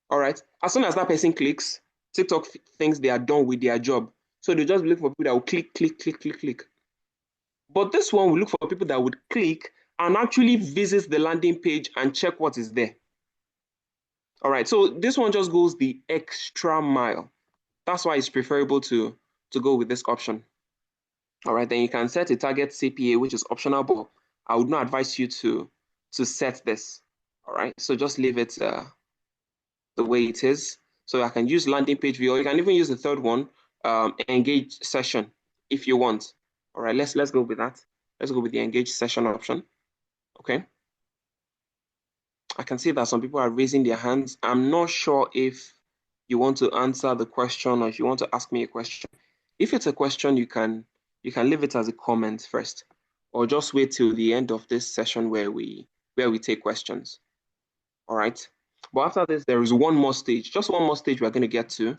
All right. As soon as that person clicks, TikTok thinks they are done with their job. So they just look for people that will click, click, click, click, click. But this one will look for people that would click and actually visit the landing page and check what is there. All right. So this one just goes the extra mile. That's why it's preferable to go with this option. All right. Then you can set a target CPA, which is optional, but I would not advise you to set this. All right. So just leave it the way it is. So I can use landing page view, or you can even use the third one, engage session, if you want. All right, let's go with that. Let's go with the engage session option. Okay. I can see that some people are raising their hands. I'm not sure if you want to answer the question or if you want to ask me a question. If it's a question, you can leave it as a comment first, or just wait till the end of this session where we where we take questions. All right. But after this, there is one more stage, just one more stage we're going to get to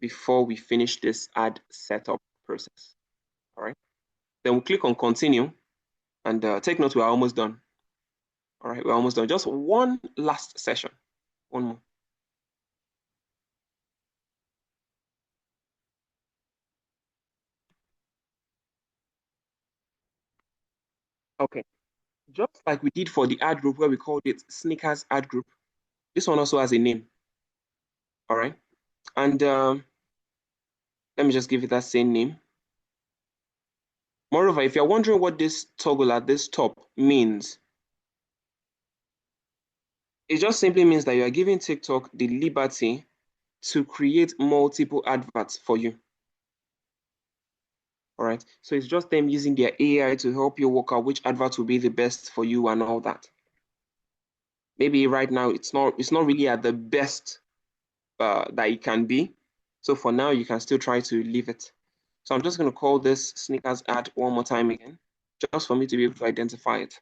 before we finish this ad setup process. All right. Then we'll click on continue and take note, we're almost done. All right, we're almost done. Just one last session. One more. Okay. Just like we did for the ad group where we called it sneakers ad group, this one also has a name. All right. And let me just give it that same name. Moreover, if you're wondering what this toggle at this top means, it just simply means that you are giving TikTok the liberty to create multiple adverts for you. All right. So it's just them using their AI to help you work out which advert will be the best for you and all that. Maybe right now it's not really at the best that it can be. So for now, you can still try to leave it. So I'm just going to call this sneakers ad one more time again, just for me to be able to identify it.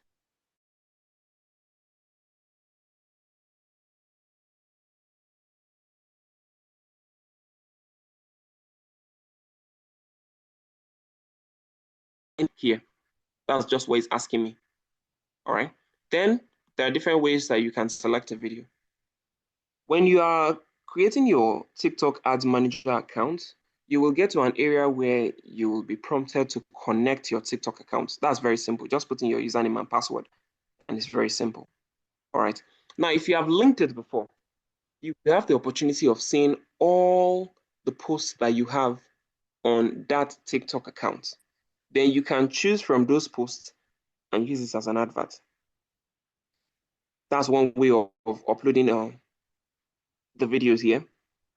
In here, that's just what it's asking me. All right. Then there are different ways that you can select a video. When you are creating your TikTok Ads Manager account, you will get to an area where you will be prompted to connect your TikTok account. That's very simple. Just put in your username and password, and it's very simple. All right. Now, if you have linked it before, you have the opportunity of seeing all the posts that you have on that TikTok account. Then you can choose from those posts and use this as an advert. That's one way of uploading the videos here.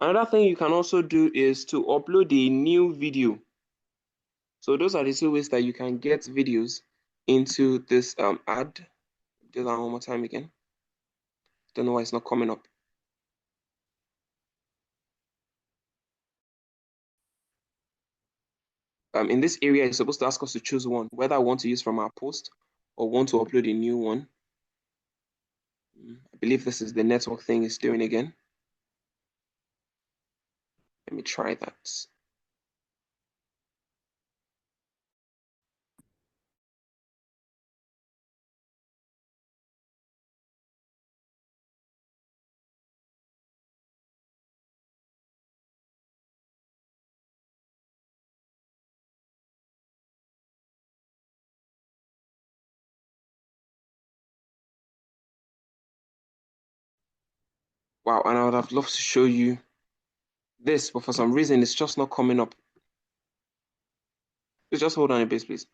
Another thing you can also do is to upload a new video. So those are the two ways that you can get videos into this ad. Do that one more time again. Don't know why it's not coming up. In this area, it's supposed to ask us to choose one, whether I want to use from our post or want to upload a new one. I believe this is the network thing it's doing again. Let me try that. Wow, and I would have loved to show you this, but for some reason, it's just not coming up. Just hold on a bit, please.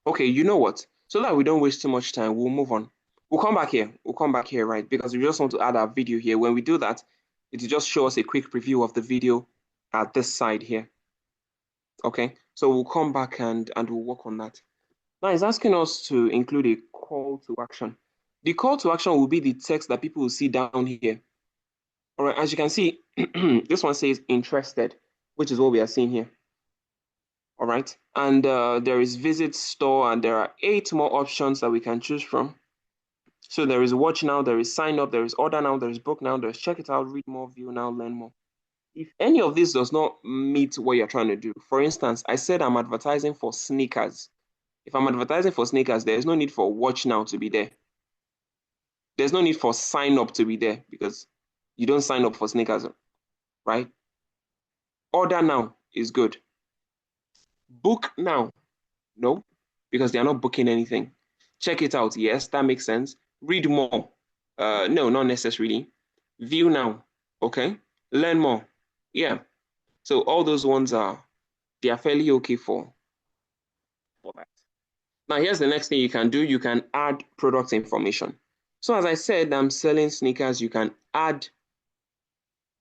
Okay, you know what? So that we don't waste too much time, we'll move on. We'll come back here. We'll come back here, right? Because we just want to add our video here. When we do that, it will just show us a quick preview of the video at this side here. Okay, so we'll come back and we'll work on that. Now it's asking us to include a call to action. The call to action will be the text that people will see down here. All right, as you can see, this one says interested, which is what we are seeing here. All right, and there is visit store, and there are 8 more options that we can choose from. So there is watch now, there is sign up, there is order now, there is book now, there is check it out, read more, view now, learn more. If any of this does not meet what you're trying to do, for instance, I said I'm advertising for sneakers. If I'm advertising for sneakers, there is no need for watch now to be there. There's no need for sign up to be there because you don't sign up for sneakers, right? Order now is good. Book now, no, because they're not booking anything. Check it out, yes, that makes sense. Read more, no, not necessarily. View now, okay. Learn more, yeah. So all those ones they are fairly okay for that. Now here's the next thing you can do. You can add product information. So as I said, I'm selling sneakers. You can add,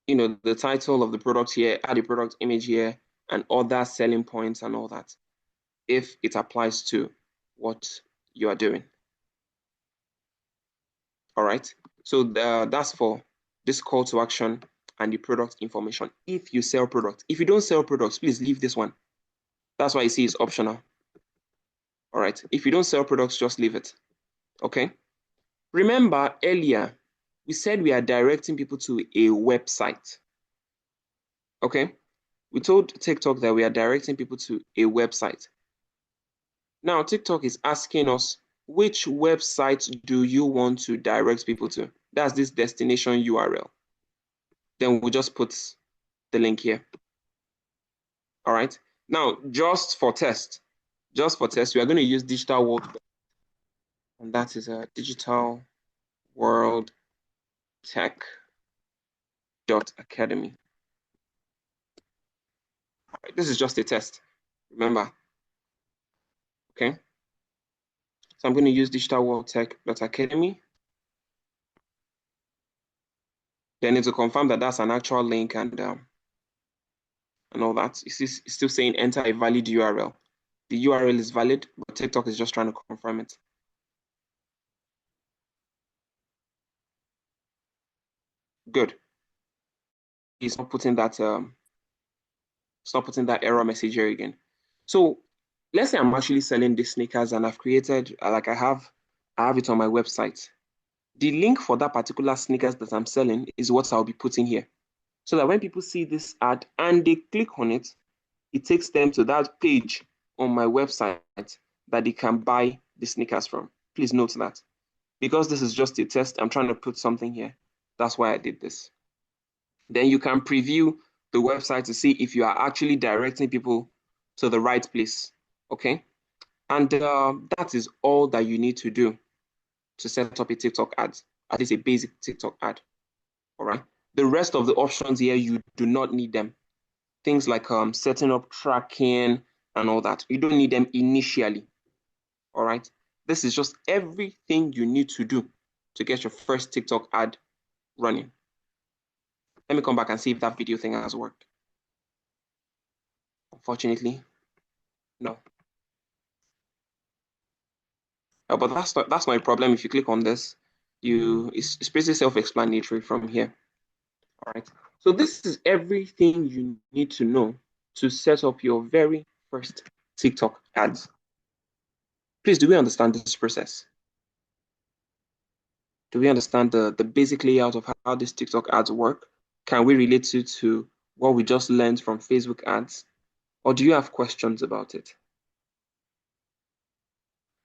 the title of the product here, add a product image here, and other selling points and all that, if it applies to what you are doing. All right. So that's for this call to action, and the product information. If you sell products. If you don't sell products, please leave this one. That's why you see it's optional. All right. If you don't sell products, just leave it. Okay. Remember earlier, we said we are directing people to a website. Okay. We told TikTok that we are directing people to a website. Now, TikTok is asking us, which website do you want to direct people to? That's this destination URL. Then we'll just put the link here. All right. Now, just for test, we are going to use Digital World, and that is a Digital World Tech Academy. Right, this is just a test, remember. Okay. So I'm going to use Digital World Tech Academy. Then to confirm that that's an actual link and all that. It's still saying enter a valid URL. The URL is valid, but TikTok is just trying to confirm it. Good. It's not putting that error message here again. So let's say I'm actually selling these sneakers and I've created like I have it on my website. The link for that particular sneakers that I'm selling is what I'll be putting here. So that when people see this ad and they click on it, it takes them to that page on my website that they can buy the sneakers from. Please note that. Because this is just a test, I'm trying to put something here. That's why I did this. Then you can preview the website to see if you are actually directing people to the right place. Okay? And that is all that you need to do to set up a TikTok ad, at least a basic TikTok ad. All right? The rest of the options here, you do not need them. Things like setting up tracking and all that. You don't need them initially. All right? This is just everything you need to do to get your first TikTok ad running. Let me come back and see if that video thing has worked. Unfortunately, no. But that's not a problem. If you click on this, it's pretty self-explanatory from here. All right. So this is everything you need to know to set up your very first TikTok ads. Please, do we understand this process? Do we understand the basic layout of how these TikTok ads work? Can we relate it to what we just learned from Facebook ads? Or do you have questions about it?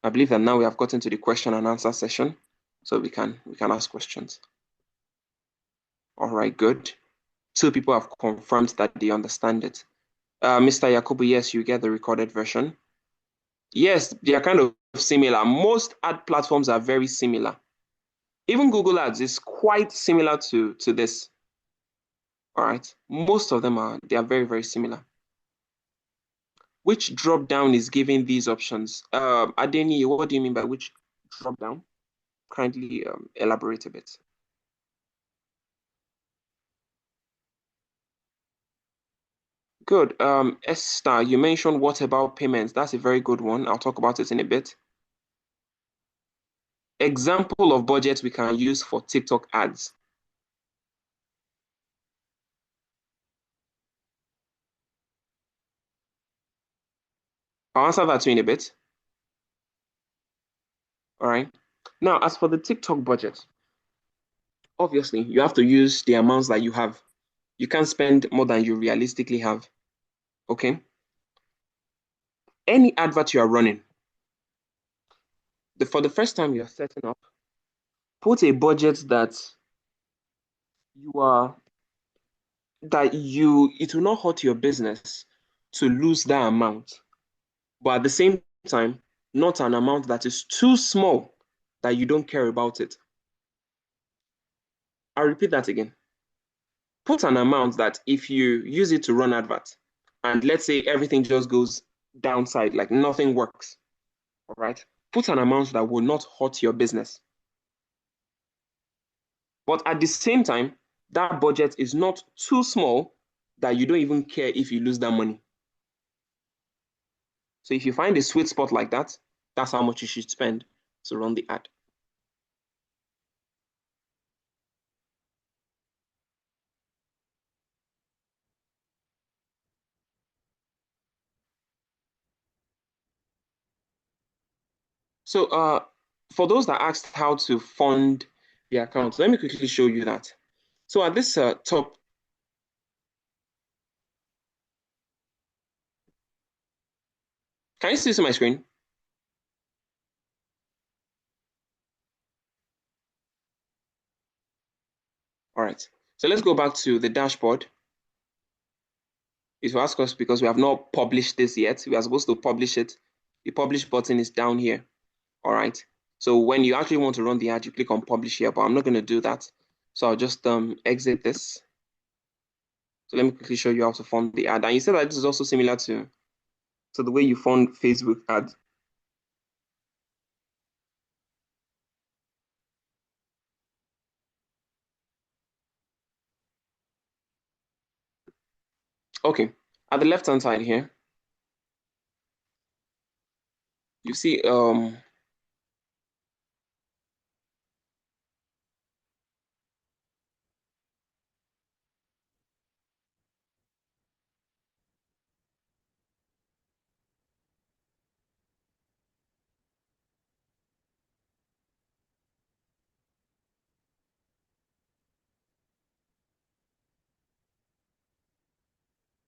I believe that now we have gotten to the question and answer session, so we can ask questions. All right, good. 2 people have confirmed that they understand it. Mr. Yakubu, yes, you get the recorded version. Yes, they are kind of similar. Most ad platforms are very similar. Even Google Ads is quite similar to this. All right, most of them are very, very similar. Which drop down is giving these options? Adeni, what do you mean by which drop down? Kindly elaborate a bit. Good. Esther, you mentioned what about payments? That's a very good one. I'll talk about it in a bit. Example of budgets we can use for TikTok ads. I'll answer that to you in a bit. All right. Now, as for the TikTok budget, obviously, you have to use the amounts that you have. You can't spend more than you realistically have. Okay? Any advert you are running, for the first time you're setting up, put a budget that it will not hurt your business to lose that amount. But at the same time, not an amount that is too small that you don't care about it. I'll repeat that again. Put an amount that if you use it to run adverts, and let's say everything just goes downside, like nothing works, all right? Put an amount that will not hurt your business. But at the same time, that budget is not too small that you don't even care if you lose that money. So if you find a sweet spot like that, that's how much you should spend to run the ad. So for those that asked how to fund the account, let me quickly show you that. So at this top, can you see my screen? All right. So let's go back to the dashboard. It will ask us because we have not published this yet. We are supposed to publish it. The publish button is down here. All right. So when you actually want to run the ad, you click on publish here, but I'm not going to do that. So I'll just exit this. So let me quickly show you how to fund the ad. And you said that this is also similar to the way you fund Facebook ads. Okay. At the left-hand side here, you see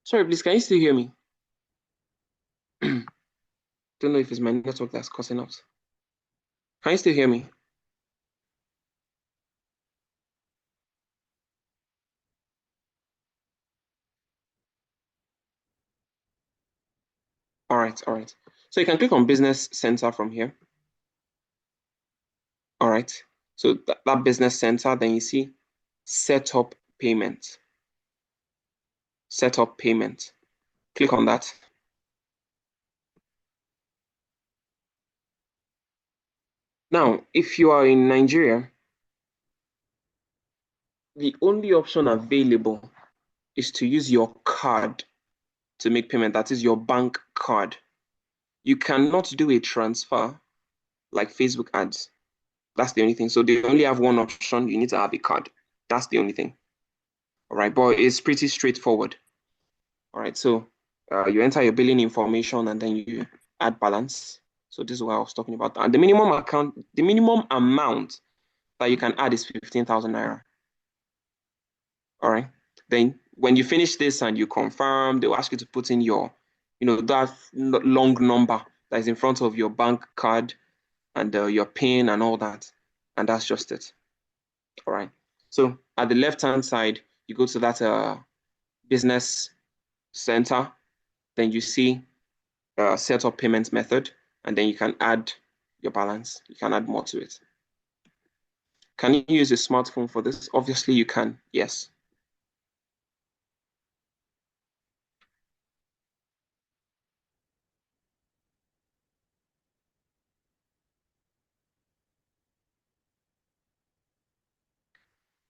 sorry, please, can you still hear me? Don't know if it's my network that's cutting out. Can you still hear me? All right, all right. So you can click on Business Center from here. All right. So that Business Center, then you see Set Up Payment. Set Up Payment. Click on that. Now, if you are in Nigeria, the only option available is to use your card to make payment. That is your bank card. You cannot do a transfer like Facebook ads. That's the only thing. So they only have one option. You need to have a card. That's the only thing. All right, but it's pretty straightforward. All right, so you enter your billing information and then you add balance. So this is what I was talking about. And the minimum amount that you can add is 15,000 naira. All right. Then when you finish this and you confirm, they'll ask you to put in your, that long number that is in front of your bank card and your PIN and all that. And that's just it. All right. So at the left-hand side, you go to that business center, then you see set up payment method, and then you can add your balance. You can add more to it. Can you use a smartphone for this? Obviously you can, yes.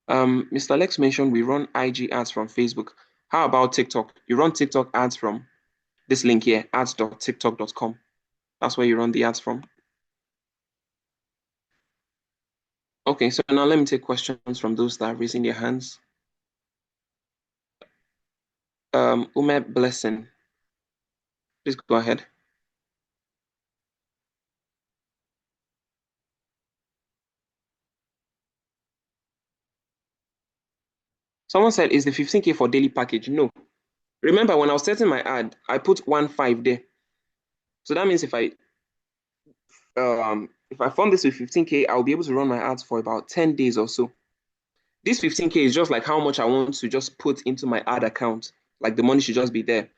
Mr. Lex mentioned we run IG ads from Facebook. How about TikTok? You run TikTok ads from this link here, ads.tiktok.com. That's where you run the ads from. Okay, so now let me take questions from those that are raising their hands. Ume Blessing, please go ahead. Someone said, is the 15K for daily package? No. Remember, when I was setting my ad, I put 1.5 there. So that means if I fund this with 15K, I'll be able to run my ads for about 10 days or so. This 15K is just like how much I want to just put into my ad account. Like the money should just be there.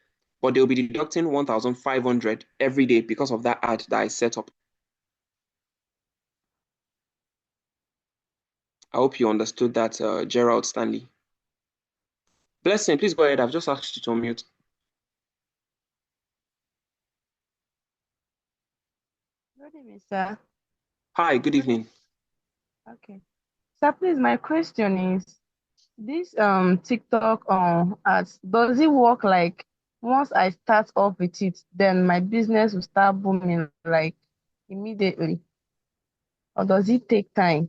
But they'll be deducting 1,500 every day because of that ad that I set up. I hope you understood that, Gerald Stanley. Blessing, please go ahead. I've just asked you to unmute. Good evening, sir. Hi, good evening. Okay. Sir, please, my question is, this TikTok ads, does it work like once I start off with it, then my business will start booming like immediately? Or does it take time?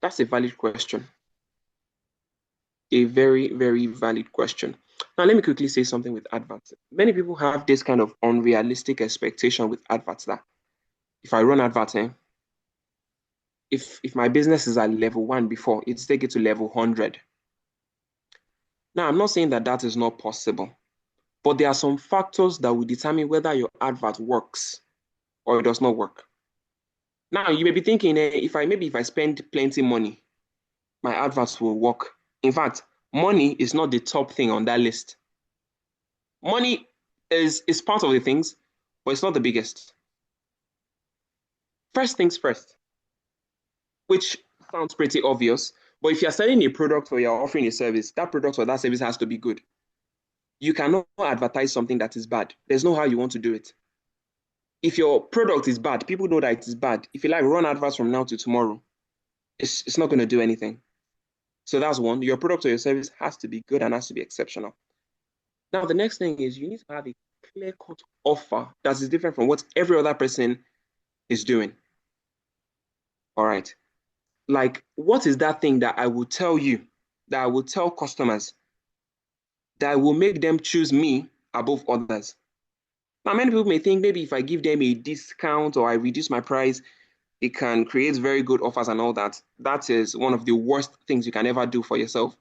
That's a valid question. A very, very valid question. Now, let me quickly say something with adverts. Many people have this kind of unrealistic expectation with adverts that if I run adverts, if my business is at level 1 before, it's take it to level 100. Now, I'm not saying that that is not possible, but there are some factors that will determine whether your advert works or it does not work. Now, you may be thinking, if I spend plenty money, my adverts will work. In fact, money is not the top thing on that list. Money is part of the things, but it's not the biggest. First things first, which sounds pretty obvious, but if you're selling a product or you're offering a service, that product or that service has to be good. You cannot advertise something that is bad. There's no how you want to do it. If your product is bad, people know that it is bad. If you like run adverts from now to tomorrow, it's not going to do anything. So that's one. Your product or your service has to be good and has to be exceptional. Now, the next thing is you need to have a clear-cut offer that is different from what every other person is doing. All right. Like, what is that thing that I will tell you, that I will tell customers, that will make them choose me above others? Now, many people may think maybe if I give them a discount or I reduce my price, it can create very good offers and all that. That is one of the worst things you can ever do for yourself.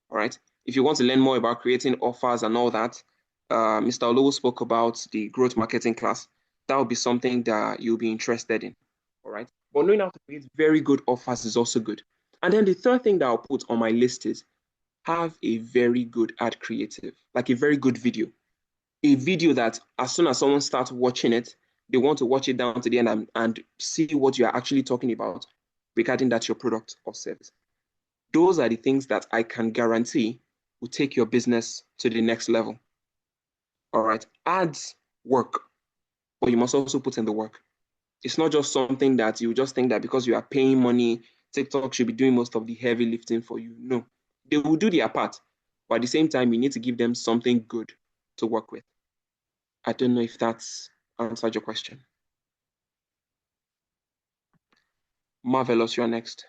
All right. If you want to learn more about creating offers and all that, Mr. Olowo spoke about the growth marketing class. That would be something that you'll be interested in. All right. But knowing how to create very good offers is also good. And then the third thing that I'll put on my list is have a very good ad creative, like a very good video. A video that as soon as someone starts watching it, they want to watch it down to the end and see what you are actually talking about regarding that your product or service. Those are the things that I can guarantee will take your business to the next level. All right. Ads work, but you must also put in the work. It's not just something that you just think that because you are paying money, TikTok should be doing most of the heavy lifting for you. No, they will do their part, but at the same time, you need to give them something good to work with. I don't know if that's answered your question. Marvelous, you're next.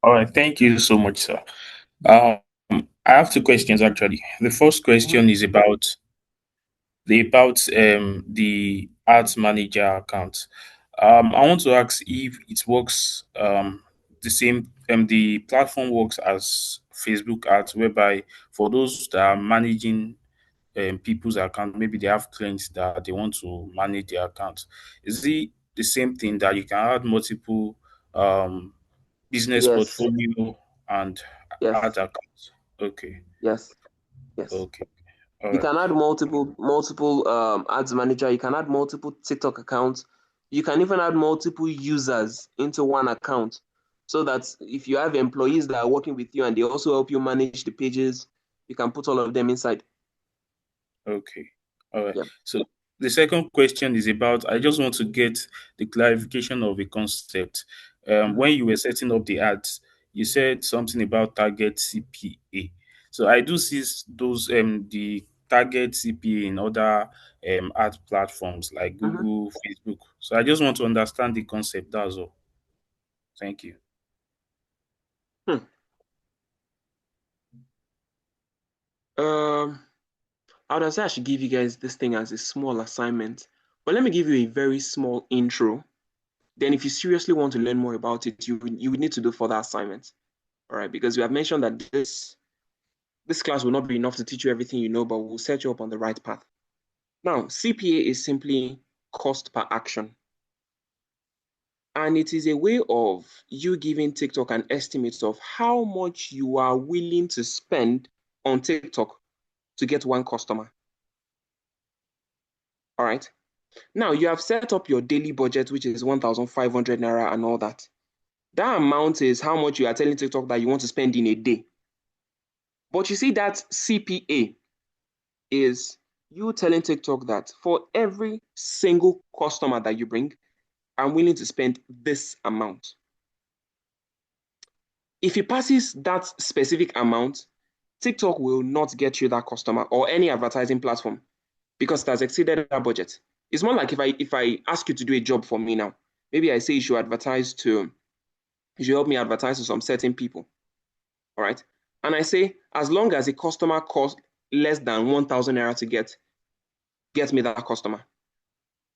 All right, thank you so much, sir. Um, I have two questions actually. The first question is the ads manager account. I want to ask if it works the same. The platform works as Facebook ads, whereby for those that are managing people's account, maybe they have clients that they want to manage their account. Is it the same thing that you can add multiple um, business Yes, portfolio and yes, add accounts? Okay, yes, yes. okay, all You right, can add multiple ads manager. You can add multiple TikTok accounts. You can even add multiple users into one account, so that if you have employees that are working with you and they also help you manage the pages, you can put all of them inside. okay, all right. Yeah. So the second question is about. I just want to get the clarification of a concept. When you were setting up the ads, you said something about target CPA. So I do see those the target CPA in other ad platforms like Mhm. Google, Facebook. So I just want to understand the concept. That's all. Thank you. Hmm. Um, I would say I should give you guys this thing as a small assignment, but let me give you a very small intro. Then, if you seriously want to learn more about it, you would need to do further assignments. All right, because we have mentioned that this class will not be enough to teach you everything you know, but will set you up on the right path. Now, CPA is simply cost per action. And it is a way of you giving TikTok an estimate of how much you are willing to spend on TikTok to get one customer. All right. Now, you have set up your daily budget, which is 1,500 Naira and all that. That amount is how much you are telling TikTok that you want to spend in a day. But you see, that CPA is you telling TikTok that for every single customer that you bring, I'm willing to spend this amount. If it passes that specific amount, TikTok will not get you that customer or any advertising platform because it has exceeded that budget. It's more like if I ask you to do a job for me now, maybe I say you should help me advertise to some certain people. All right. And I say, as long as a customer costs less than 1,000 Naira to get me that customer.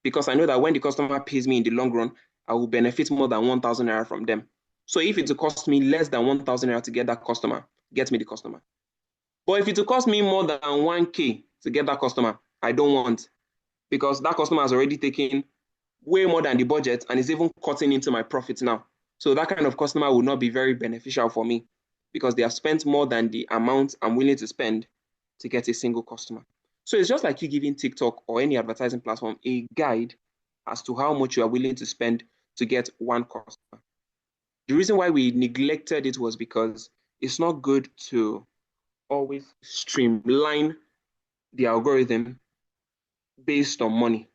because I know that when the customer pays me in the long run, I will benefit more than 1,000 naira from them. So if it will cost me less than 1,000 naira to get that customer, get me the customer. But if it will cost me more than 1K to get that customer, I don't want, because that customer has already taken way more than the budget and is even cutting into my profit now. So that kind of customer will not be very beneficial for me because they have spent more than the amount I'm willing to spend to get a single customer. So it's just like you giving TikTok or any advertising platform a guide as to how much you are willing to spend to get one customer. The reason why we neglected it was because it's not good to always streamline the algorithm based on money.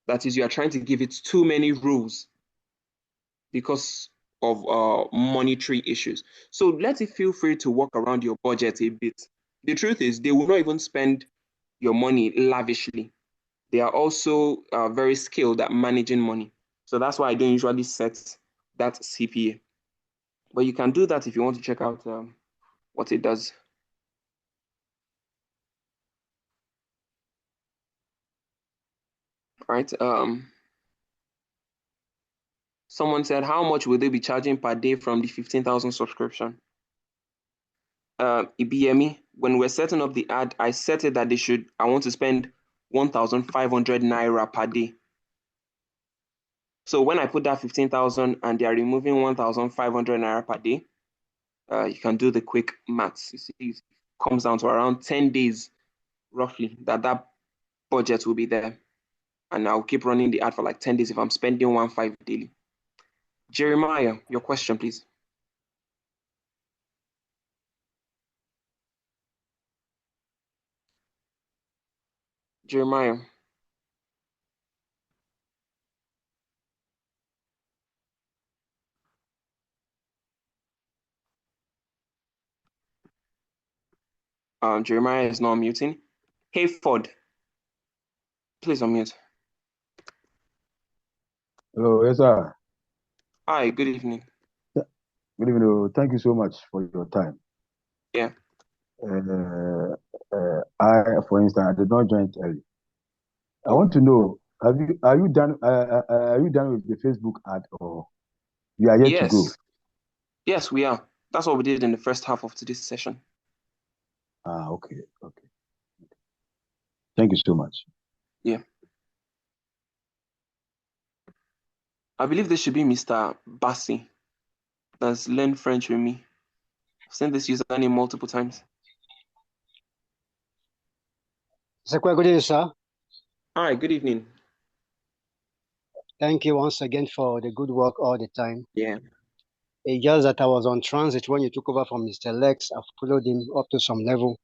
That is, you are trying to give it too many rules because of monetary issues. So let it feel free to work around your budget a bit. The truth is, they will not even spend your money lavishly. They are also very skilled at managing money. So that's why I don't usually set that CPA. But you can do that if you want to check out what it does. All right. Someone said, how much will they be charging per day from the 15,000 subscription? Ibiyemi, when we're setting up the ad, I set it that I want to spend 1,500 naira per day. So when I put that 15,000 and they are removing 1,500 naira per day, you can do the quick maths. You see, it comes down to around 10 days, roughly, that budget will be there. And I'll keep running the ad for like 10 days if I'm spending 1,500 daily. Jeremiah, your question, please. Jeremiah. Jeremiah is not muting. Hey, Ford, please unmute. Hello, yes, sir. Hi, good evening. Good evening. Thank you so much for your time. Yeah. For instance, I did not join it early. I want to know, are you done with the Facebook ad, or you are yet to go? Yes, we are. That's what we did in the first half of today's session. Okay. Thank you so much. Yeah. I believe this should be Mr. Bassi that's learned French with me. I've sent this username multiple times. Good evening, sir. Hi, good evening. Thank you once again for the good work all the time. Yeah. It's just that I was on transit when you took over from Mr. Lex. I followed him up to some level.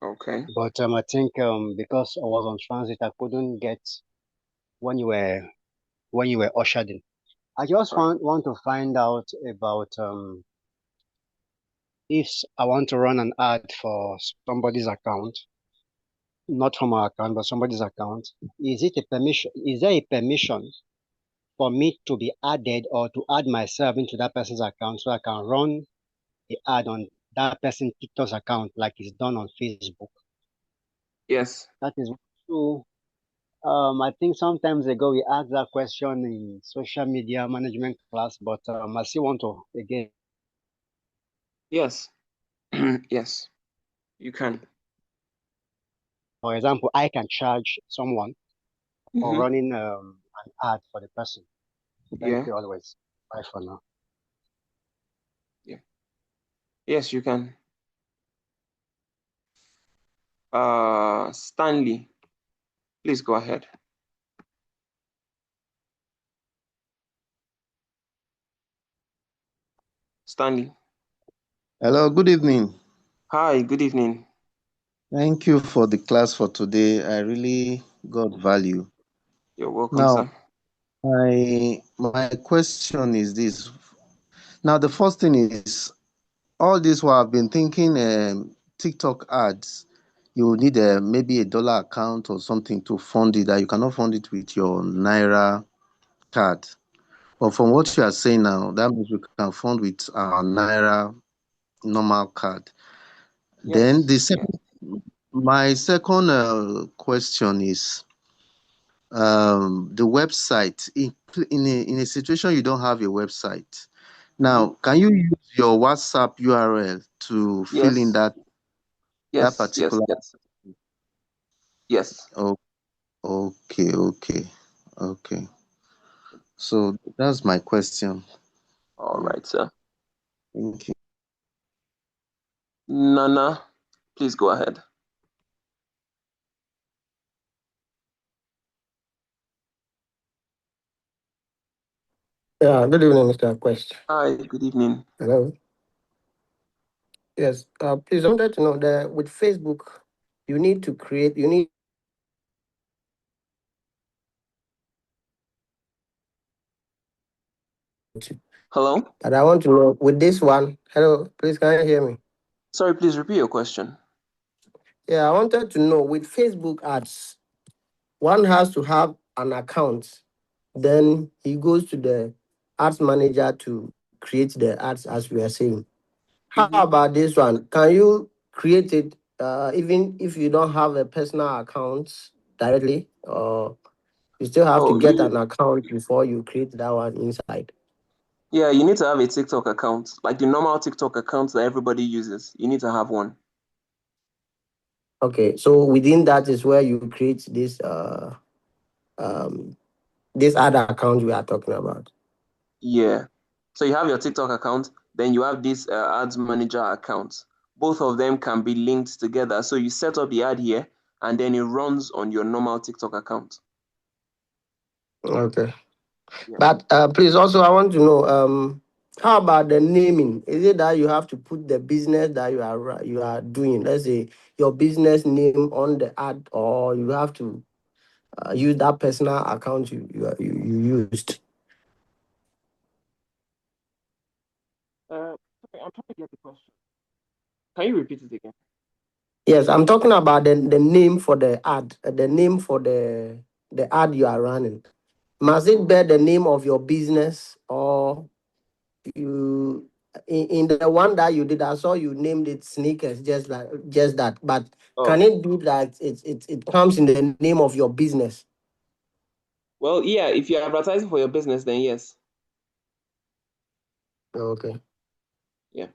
Okay. But I think because I was on transit, I couldn't get when you were ushered in. I just want to find out about if I want to run an ad for somebody's account, not from our account, but somebody's account. Is it a permission? Is there a permission for me to be added or to add myself into that person's account so I can run the ad on that person's TikTok's account like it's done on Facebook? Yes. That is true. I think sometimes ago we asked that question in social media management class, but I still want to again. Yes. Yes, you can. For example, I can charge someone for running an ad for the person. Thank you always. Bye for now. Yeah. Yes, you can. Stanley, please go ahead. Stanley. Hello, good evening. Hi, good evening. Thank you for the class for today. I really got value. You're welcome, now, sir. My question is this. Now, the first thing is, all this while I've been thinking TikTok ads, you need maybe a dollar account or something to fund it, that you cannot fund it with your Naira card. But from what you are saying now, that means we can fund with our Naira normal card. Then my second question is, the website in a situation you don't have a website. Now, can you use your WhatsApp URL to fill in Yes, that yes, yes, particular? yes, yes. Oh, okay. So that's my question. All Yeah, right, sir. thank you. Nana, please go ahead. Yeah, good evening, Mr. Quest. Hi, good evening. Hello. Yes, please, I wanted to know that with Facebook, you need to create, you need to, Hello? but I want to know with this one, hello, please, can you hear me? Sorry, please repeat your question. Yeah, I wanted to know with Facebook ads, one has to have an account, then he goes to the ads manager to create the ads, as we are saying. How about this one? Can you create it even if you don't have a personal account directly, or you still have to Oh, get an account before you create that one inside? yeah, you need to have a TikTok account, like the normal TikTok account that everybody uses. You need to have one. Okay, so within that is where you create this other account we are talking about. Yeah. So you have your TikTok account, then you have this ads manager account. Both of them can be linked together. So you set up the ad here, and then it runs on your normal TikTok account. Okay. Yeah. But please also I want to know how about the naming? Is it that you have to put the business that you are doing, let's say your business name on the ad, or you have to use that personal account you used? Sorry, I'm trying to get the question. Can you repeat it again? Yes, I'm talking about the name for the ad, the name for the ad you are running. Must it bear the name of your business, or you in the one that you did, I saw you named it sneakers, just that. But Oh, can it be that it comes in the name of your business? well, yeah, if you're advertising for your business, then yes. Okay. Yeah.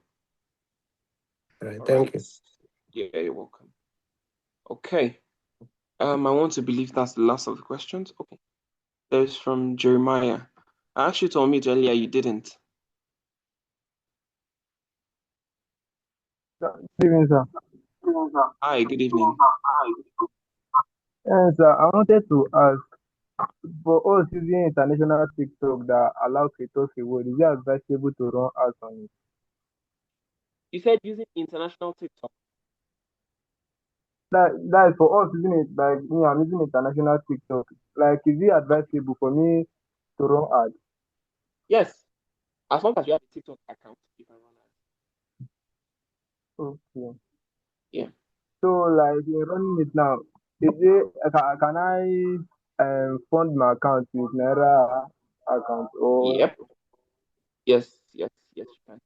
All right. All Thank right. you. Yeah, you're welcome. Okay. I want to believe that's the last of the questions. Okay. There's from Jeremiah. I actually told me earlier you didn't. Good evening, sir. Hi, good evening. Yes, sir. I wanted to ask, for us using international TikTok that allow creators reward, is it advisable to run ads on it? You said using international TikTok. That is for us using it, like me, I'm using international TikTok. Like, is it advisable for me to run ads? Yes, as long as you have a TikTok account, you can run ads. Okay. Yeah. So, like, in running it now, is it, can I fund my account with Naira account or? Yep. Yes, yes, yes, you can.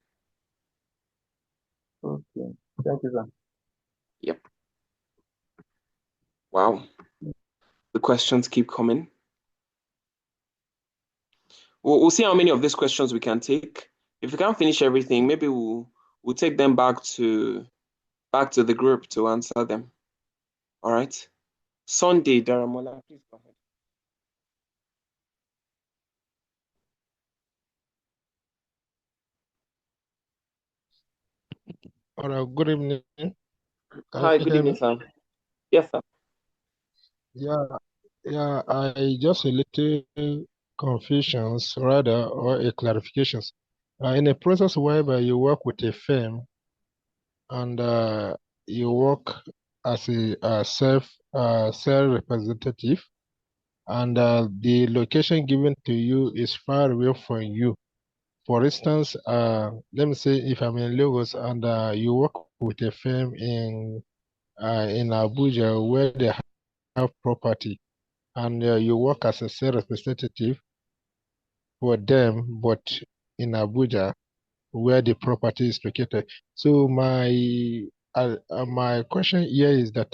Okay. Thank you, sir. Yep. Wow. The questions keep coming. We'll see how many of these questions we can take. If we can't finish everything, maybe we'll take them back to the group to answer them. All right. Sunday, Daramola, please go ahead. All right, good evening. Can Hi, you good hear evening, me? sir. Yes, sir. Yeah, yeah, I just a little confusions rather or a clarifications. In a process whereby you work with a firm and you work as a self representative and the location given to you is far away from you. For instance, let me say if I'm in Lagos and you work with a firm in Abuja where they have property and you work as a sales representative for them, but in Abuja where the property is located. So my question here is that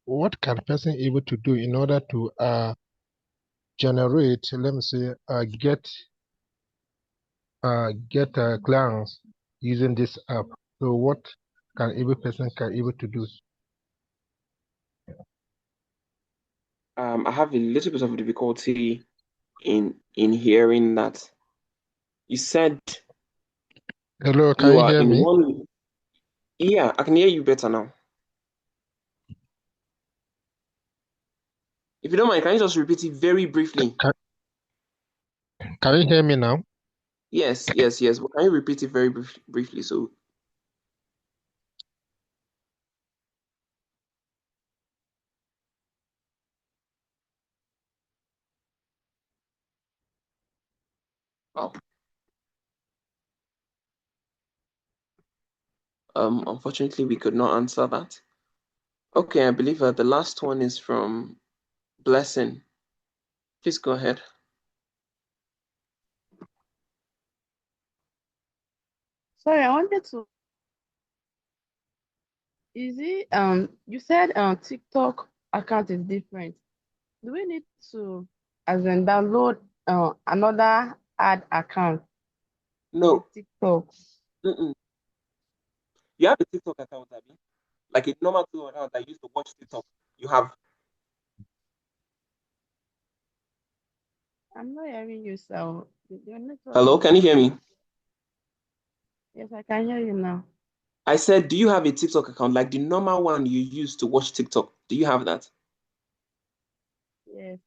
what can person able to do in order to generate, let me say, get clients using this app. So what can every person can able to do? I have a little bit of difficulty in hearing that. You said Hello, can you you are hear in me? one. Yeah, I can hear you better now. If you don't mind, can you just repeat it very briefly? Can you hear me now? Yes, yes, yes. But can you repeat it very briefly? So, oh, unfortunately, we could not answer that. Okay, I believe the last one is from Blessing. Please go ahead. Sorry, I wanted to. Is it you said TikTok account is different. Do we need to as in download another ad account for the No. TikTok? Mm-mm. You have a TikTok account, Abby? Like a normal TikTok account that you used to watch TikTok. You have. I'm not hearing you, so your network Hello, is can you not hear good. me? Yes, I can hear you now. I said, do you have a TikTok account like the normal one you use to watch TikTok? Do you have that? Yes.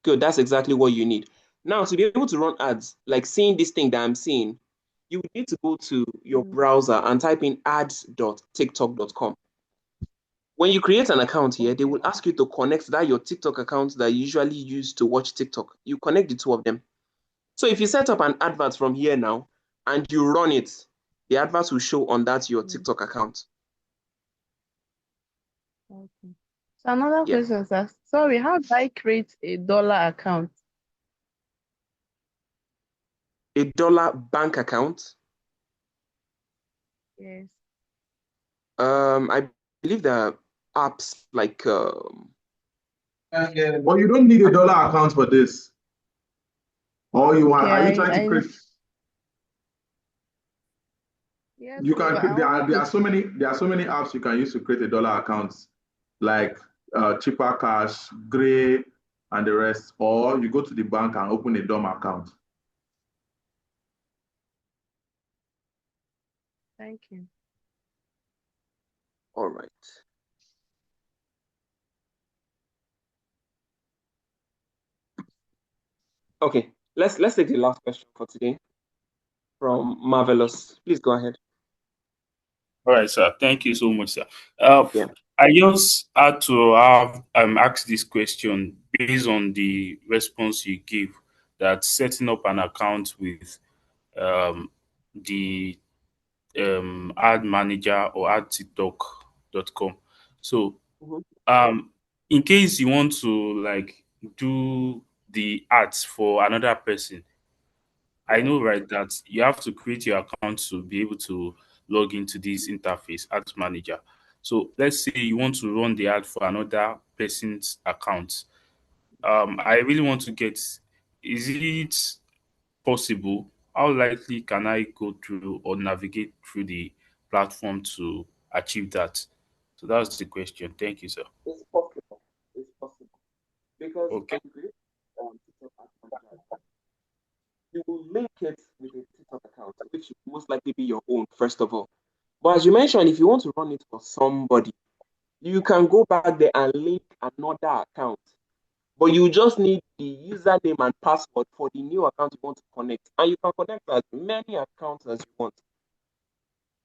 Good, that's exactly what you need. Now, to be able to run ads, like seeing this thing that I'm seeing, you would need to go to your Mm, browser and type in ads.tiktok.com. When you create an account here, they okay. will ask you to connect that your TikTok account that you usually use to watch TikTok. You connect the two of them. So if you set up an advert from here now and you run it, the advert will show on that your Mm, TikTok account. okay. So another Yeah. question, sir. Sorry, how do I create a dollar account? A dollar bank account. Yes. I believe there are apps like But you don't need a dollar account for this. Or you Okay, are you trying to create? yeah, You so can I create. wanted There to are so many apps you can use to create a dollar accounts, like Cheaper Cash, Gray, and the rest. Or you go to the bank and open a DOM account. thank you. all right. Okay, let's take the last question for today from Marvelous. Please go ahead. All right, sir. Thank you so much, sir. Uh, Yeah. I just had to have ask this question based on the response you give that setting up an account with um, the ad manager or adtiktok.com. So, Mhm. um, in case you want to like do the ads for another person, I Yeah. know, right, that you have to create your account to be able to log into this interface, Ads Manager. So let's say you want to run the ad for another person's account. I really want to get, is it possible? How likely can I go through or navigate through the platform to achieve that? So that's the question. Thank you, sir. It's possible. It's possible because Okay. when you create TikTok ad manager, you will link it with a TikTok account, which will most likely be your own, first of all. But as you mentioned, if you want to run it for somebody, you can go back there and link another account. But you just need the username and password for the new account you want to connect. And you can connect as many accounts as you want.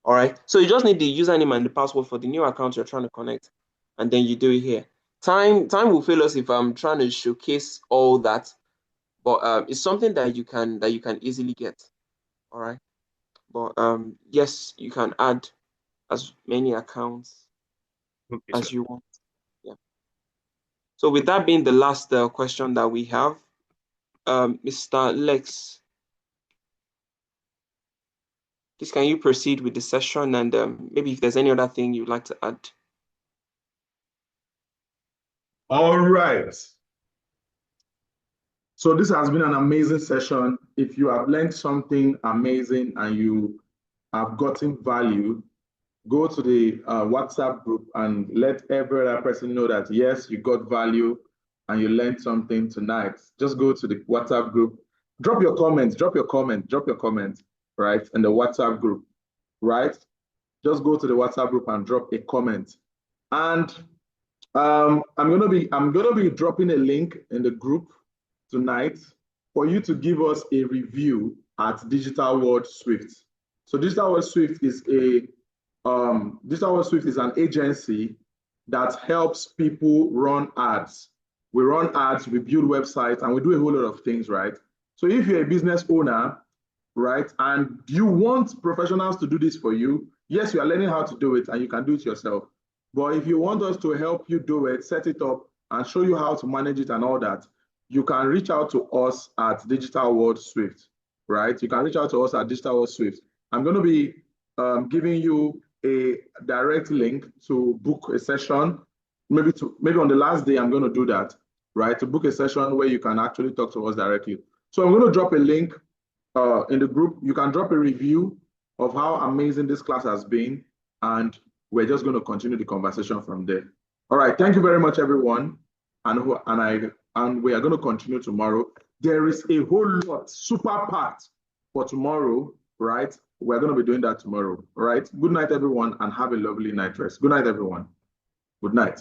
All right. So you just need the username and the password for the new account you're trying to connect. And then you do it here. Time will fail us if I'm trying to showcase all that. But it's something that you can easily get. All right. But yes, you can add as many accounts Okay, sir. as you want. Yeah. So with that being the last question that we have, Mr. Lex, please can you proceed with the session and maybe if there's any other thing you'd like to add. All right. So this has been an amazing session. If you have learned something amazing and you have gotten value, go to the WhatsApp group and let every other person know that, yes, you got value and you learned something tonight. Just go to the WhatsApp group, drop your comments, right, in the WhatsApp group, right? Just go to the WhatsApp group and drop a comment. And I'm gonna be dropping a link in the group tonight for you to give us a review at Digital World Swift. So Digital World Swift is an agency that helps people run ads. We run ads, we build websites, and we do a whole lot of things, right? So if you're a business owner, right, and you want professionals to do this for you, yes, you are learning how to do it and you can do it yourself. But if you want us to help you do it, set it up, and show you how to manage it and all that, you can reach out to us at Digital World Swift, right? You can reach out to us at Digital World Swift. I'm going to be giving you a direct link to book a session. Maybe on the last day, I'm going to do that, right? To book a session where you can actually talk to us directly. So I'm going to drop a link in the group. You can drop a review of how amazing this class has been, and we're just going to continue the conversation from there. All right, thank you very much, everyone, and we are going to continue tomorrow. There is a whole lot super packed for tomorrow, right? We're going to be doing that tomorrow. All right. Good night, everyone, and have a lovely night rest. Good night, everyone. Good night.